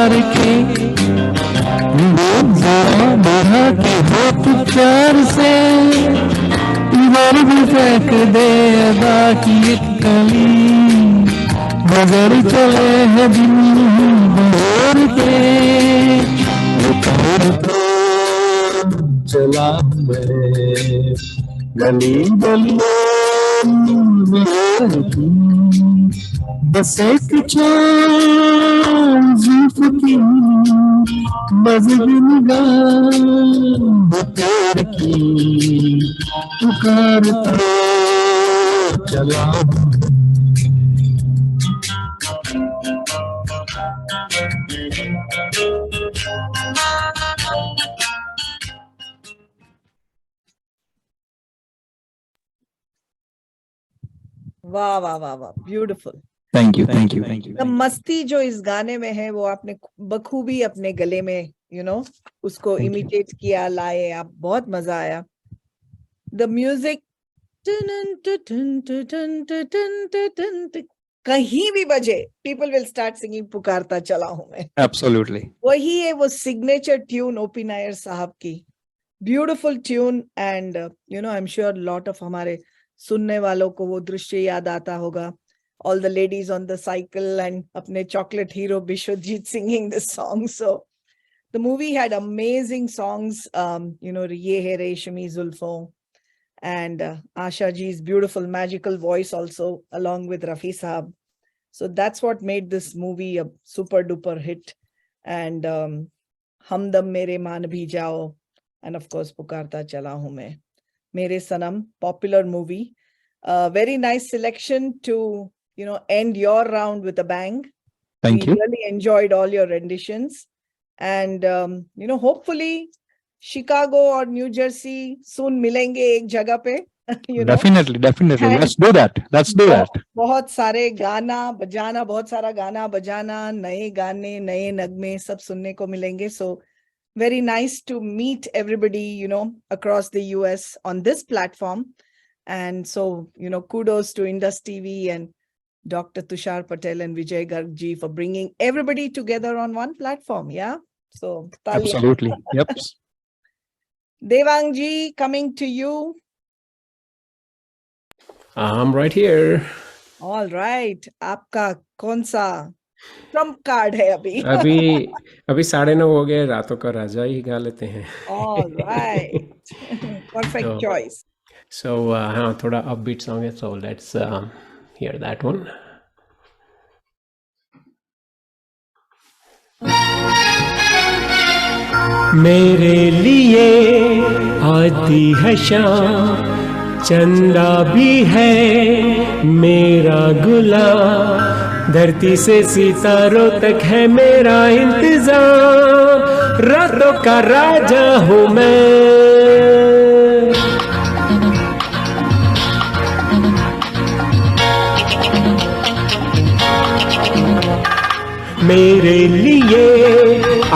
प्यार के, जरा बढ़ा के होठ प्यार से, इधर भी फेंक दे अदा की एक कली, नजर चले है दिन भर के, उतार तो चला मैं गली गली बस एक जुल्फ की मज़े निगाह प्यार की पुकार तो चला वाह वाह वाह वाह, beautiful. Thank you thank you thank you. तो मस्ती जो इस गाने में है वो आपने बखूबी अपने गले में उसको Thank you. इमिटेट किया, लाए आप, बहुत मजा आया। द म्यूजिक कहीं भी बजे, पीपल विल स्टार्ट सिंगिंग पुकारता चला हूं मैं। एब्सोल्युटली। वही है वो सिग्नेचर ट्यून ओपी नायर साहब की, beautiful tune. And I am sure lot of हमारे सुनने वालों को वो दृश्य याद आता होगा, all the ladies on the cycle and apne chocolate hero Bishwajit singing this song. So the movie had amazing songs, Ye Hai Reshmi Zulfon, and Asha ji's beautiful magical voice also along with Rafi Saab. So that's what made this movie a super duper hit. And Humdam Mere Maan Bhi Jao, and of course Pukarta Chala Hu Main, Mere Sanam, popular movie. Very nice selection to end your round with a bang. Thank you. We really enjoyed all your renditions, and hopefully Chicago or New Jersey soon milenge ek jagah pe. Definitely And- let's do that बहुत सारे गाना बजाना, बहुत सारा गाना बजाना, नए गाने, नए नगमे सब सुनने को मिलेंगे. So very nice to meet everybody, across the US on this platform. And so, kudos to Indus TV and Dr. Tushar Patel and Vijay Garg ji for bringing everybody together on one platform. Yeah. So, talia. absolutely yep. Devang ji, coming to you. I'm right here. All right. आपका कौन सा Trump card है अभी? अभी 9:30 हो गए, रातों का राजा ही गा लेते हैं. All right. Perfect So- choice. So हाँ, थोड़ा upbeat song है, so let's hear that one. मेरे लिए आती है शाम, चंदा भी है मेरा गुलाम, धरती से सितारों तक है मेरा इंतजाम, रातों का राजा हूँ मैं. मेरे लिए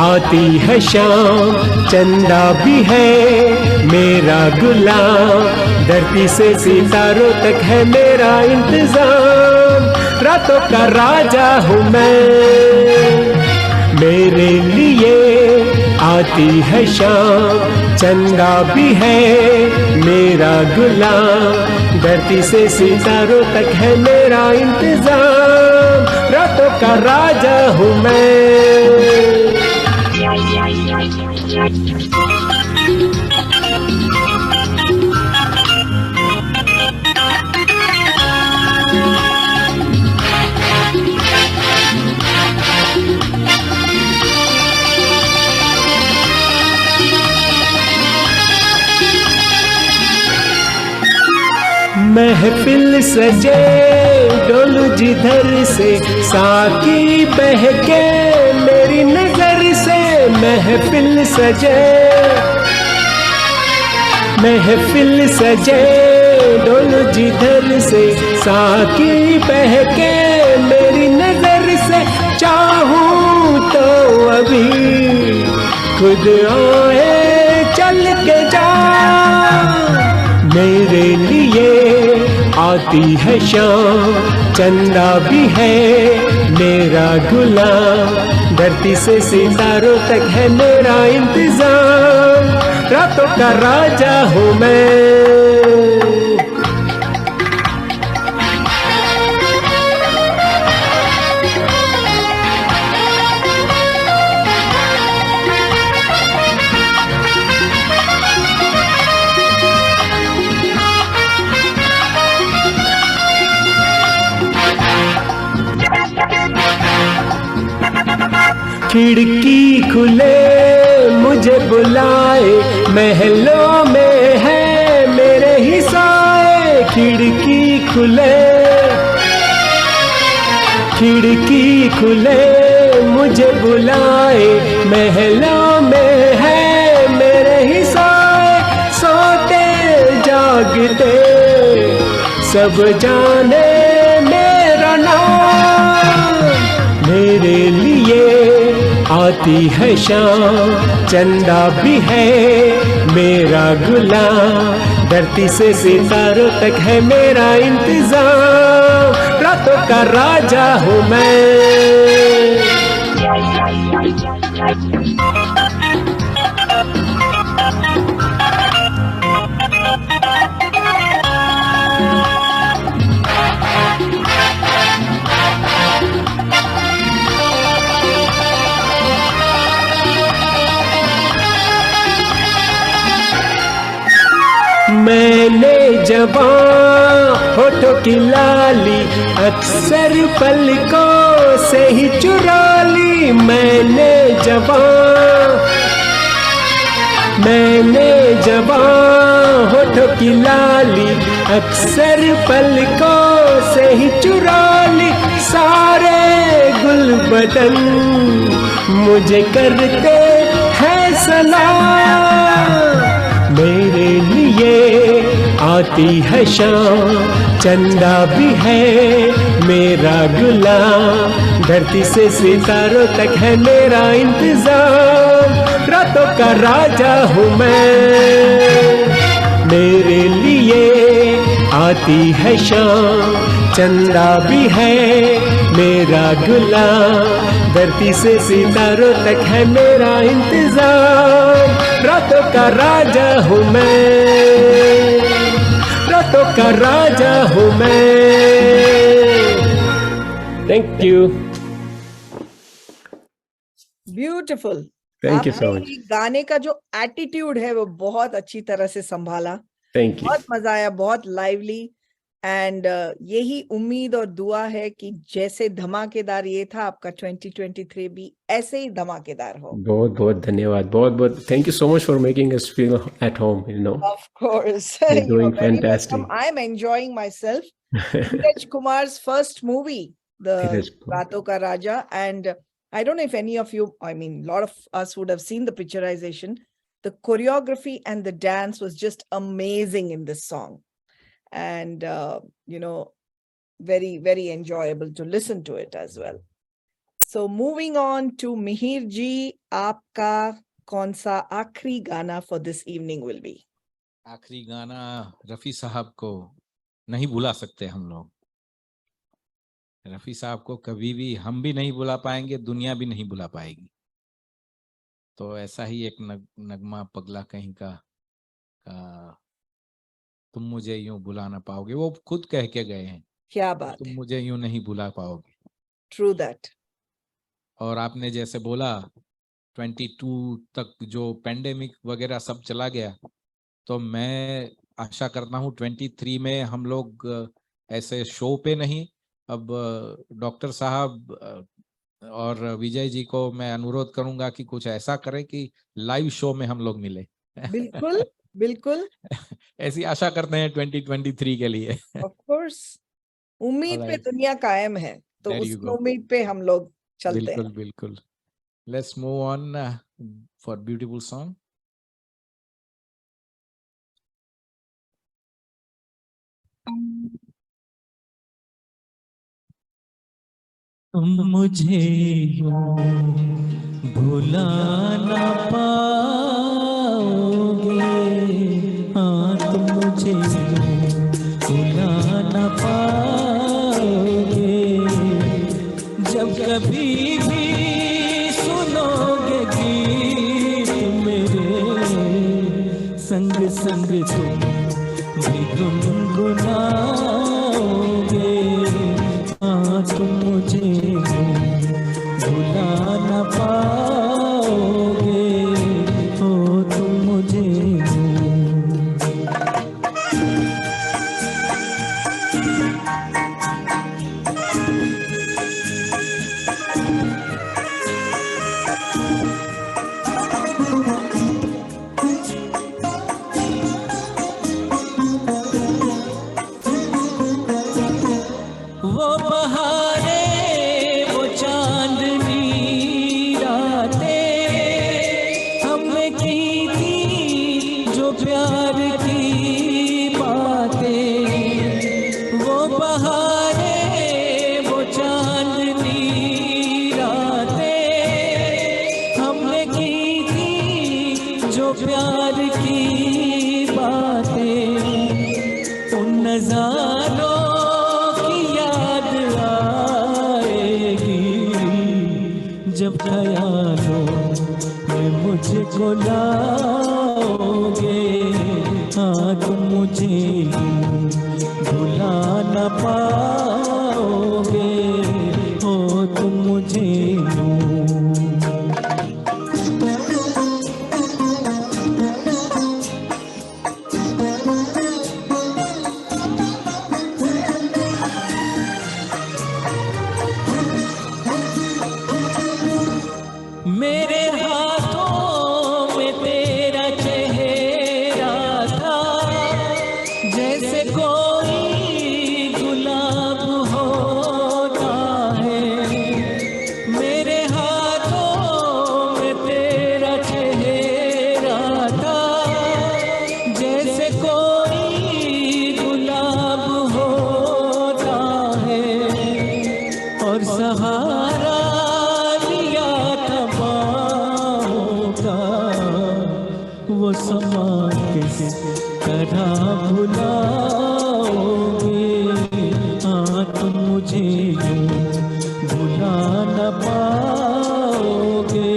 आती है शाम, चंदा भी है मेरा गुलाम, धरती से सितारों तक है मेरा इंतजाम, रातों का राजा हूँ मैं. मेरे लिए आती है शाम, चंदा भी है मेरा गुलाम, धरती से सितारों तक है मेरा इंतजाम, रातों का राजा हूँ मैं. महफिल सजे डोलू जिधर से, साकी बहके मेरी नजर से. महफिल सजे डोलू जिधर से, साकी बहके मेरी नजर से. चाहूं तो अभी खुद आए चल के जा. मेरे लिए आती है शाम, चंदा भी है मेरा गुलाम, धरती से सितारों तक है मेरा इंतजाम, रातों का राजा हूँ मैं। खिड़की खुले मुझे बुलाए, महलों में है मेरे ही साए। खिड़की खुले मुझे बुलाए, महलों में है मेरे ही साए। सोते जागते सब जाने मेरा नाम, मेरे लिए आती है शाम, चंदा भी है मेरा गुलाम। धरती से सितारों तक है मेरा इंतजाम, रातों का राजा हूँ मैं। मैंने जवां होठों की लाली अक्सर पलकों से ही चुरा ली। मैंने जवां होठों की लाली अक्सर पलकों से ही चुरा ली। सारे गुल बदन मुझे करते हैं सलाम, मेरे लिए आती है शाम, चंदा भी है मेरा गुलाम। धरती से सितारों तक है मेरा इंतजाम, रातों का राजा हूँ मैं। मेरे लिए आती है शाम, चंदा भी है मेरा गुलाम। धरती से सितारों तक है मेरा इंतजाम, रातों का राजा हूँ मैं, रातों का राजा हूँ मैं। Thank you. Beautiful. Thank you सो आपने मच। ये गाने का जो एटीट्यूड है वो बहुत अच्छी तरह से संभाला। Thank you. बहुत मजा आया, बहुत लाइवली। एंड यही उम्मीद और दुआ है कि जैसे धमाकेदार ये था आपका 2023 भी ऐसे ही धमाकेदार हो। बहुत बहुत धन्यवाद, बहुत बहुत thank you so much for making us feel at home, you know. Of course. You're You are doing very fantastic. welcome. I'm enjoying myself. Dheeraj Kumar's first movie, The Dheeraj Kumar. Raaton Ka Raja. And I don't know if any of you, I mean, a lot of us would have seen the picturization. The choreography and the dance was just amazing in this song. And, you know, very, very enjoyable to listen to it as well. So moving on to Mihir ji, aapka kaun sa aakhri gana for this evening will be? आखिरी गाना रफी साहब को नहीं भुला सकते हम लोग। रफी साहब को कभी भी हम भी नहीं भुला पाएंगे, दुनिया भी नहीं भुला पाएगी। तो ऐसा ही एक नगमा पगला कहीं का तुम मुझे यूं भुला ना पाओगे, वो खुद कह के गए हैं, क्या बात तुम है। मुझे यूं नहीं भुला पाओगे। True that. और आपने जैसे बोला 22 तक जो पेंडेमिक वगैरह सब चला गया, तो मैं आशा करता हूँ 23 में हम लोग ऐसे शो पे नहीं, अब डॉक्टर साहब और विजय जी को मैं अनुरोध करूंगा कि कुछ ऐसा करें कि लाइव शो में हम लोग मिले। बिल्कुल बिल्कुल। ऐसी आशा करते हैं 2023 के लिए। Of course. उम्मीद पे Alright. दुनिया कायम है, तो There you उस go. उम्मीद पे हम लोग चलते बिल्कुल हैं। बिल्कुल। Let's move on for beautiful song. तुम मुझे यूं भुला ना पाओगे, हाँ तुम मुझे यूं भुला ना पाओगे। जब कभी भी संग तुम भी गुनगुनाओगे। हाँ तुम मुझे भुला न पाओगे, हो तुम मुझे वो बहारे वो चांदनी रातें हमने की थी जो प्यार की बातें। वो बहारे वो चांदनी रातें हमने की थी जो प्यार की बातें। उन नजारों जब ख्यालों में मुझको लाओगे। हाँ तुम मुझे भुला न पाओगे, हो तुम मुझे मेरे हाथों में तेरा चेहरा था, जैसे कोई गुलाब होता है। मेरे हाथों में तेरा चेहरा था, जैसे कोई गुलाब होता है। और सहारा वो समा किस तरह भुलाओगे। हाँ तुम मुझे यूं भुला न पाओगे,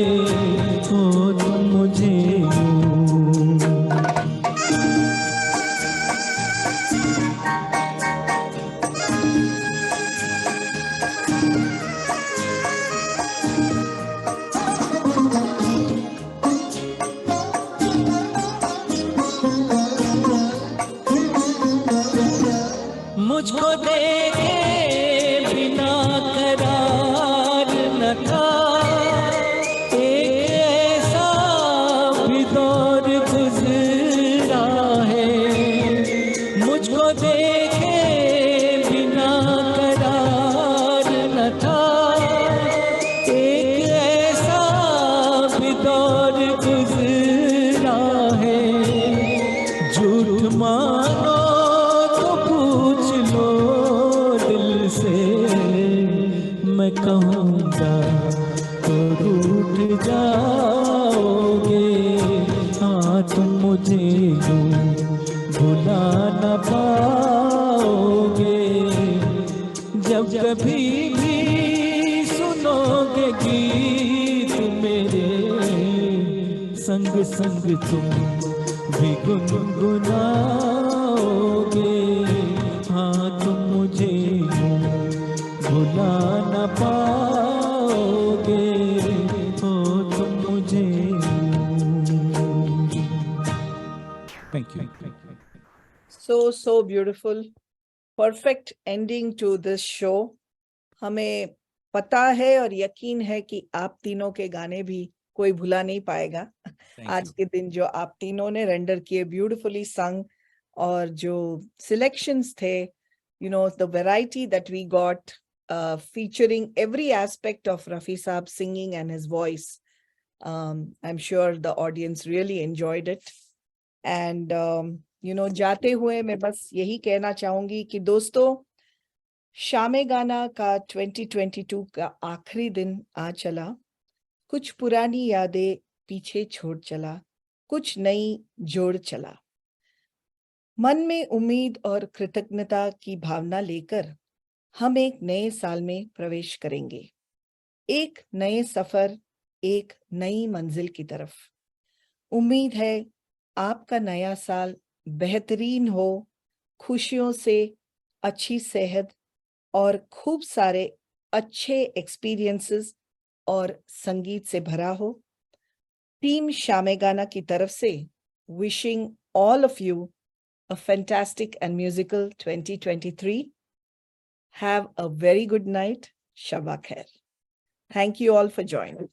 हो तुम मुझे मुझको देखे बिना करार न था। एक ऐसा भी दौर गुजरा है। मुझको देखे बिना करार न था। एक ऐसा भी दौर गुजरा है। झूठ मानो मैं कहूँगा तो रूठ जाओगे। हाँ तुम मुझे यूं भुला न पाओगे। जब कभी भी सुनोगे गीत मेरे, संग संग तुम भी गुनगुनाओगे। हाँ तुम मुझे भुला न पाओगे, हो तुम मुझे। Thank you. So beautiful. Perfect ending to this show. हमें पता है और यकीन है कि आप तीनों के गाने भी कोई भुला नहीं पाएगा। आज के दिन जो आप तीनों ने रेंडर किए, ब्यूटिफुली संग, और जो सिलेक्शंस थे, you know, the variety that we got, featuring every aspect of Rafi Saab singing and his voice. I'm sure the audience really enjoyed it. And you know, जाते हुए मैं बस यही कहना चाहूंगी कि दोस्तों, शामे गाना का 2022 का आखिरी दिन आ चला। कुछ पुरानी यादें पीछे छोड़ चला, कुछ नई जोड़ चला। मन में उम्मीद और कृतज्ञता की भावना लेकर हम एक नए साल में प्रवेश करेंगे, एक नए सफर, एक नई मंजिल की तरफ। उम्मीद है आपका नया साल बेहतरीन हो, खुशियों से, अच्छी सेहत और खूब सारे अच्छे एक्सपीरियंसेस और संगीत से भरा हो। टीम शामे गाना की तरफ से wishing all of you a fantastic and musical 2023. Have a very good night. Shabba khair. Thank you all for joining.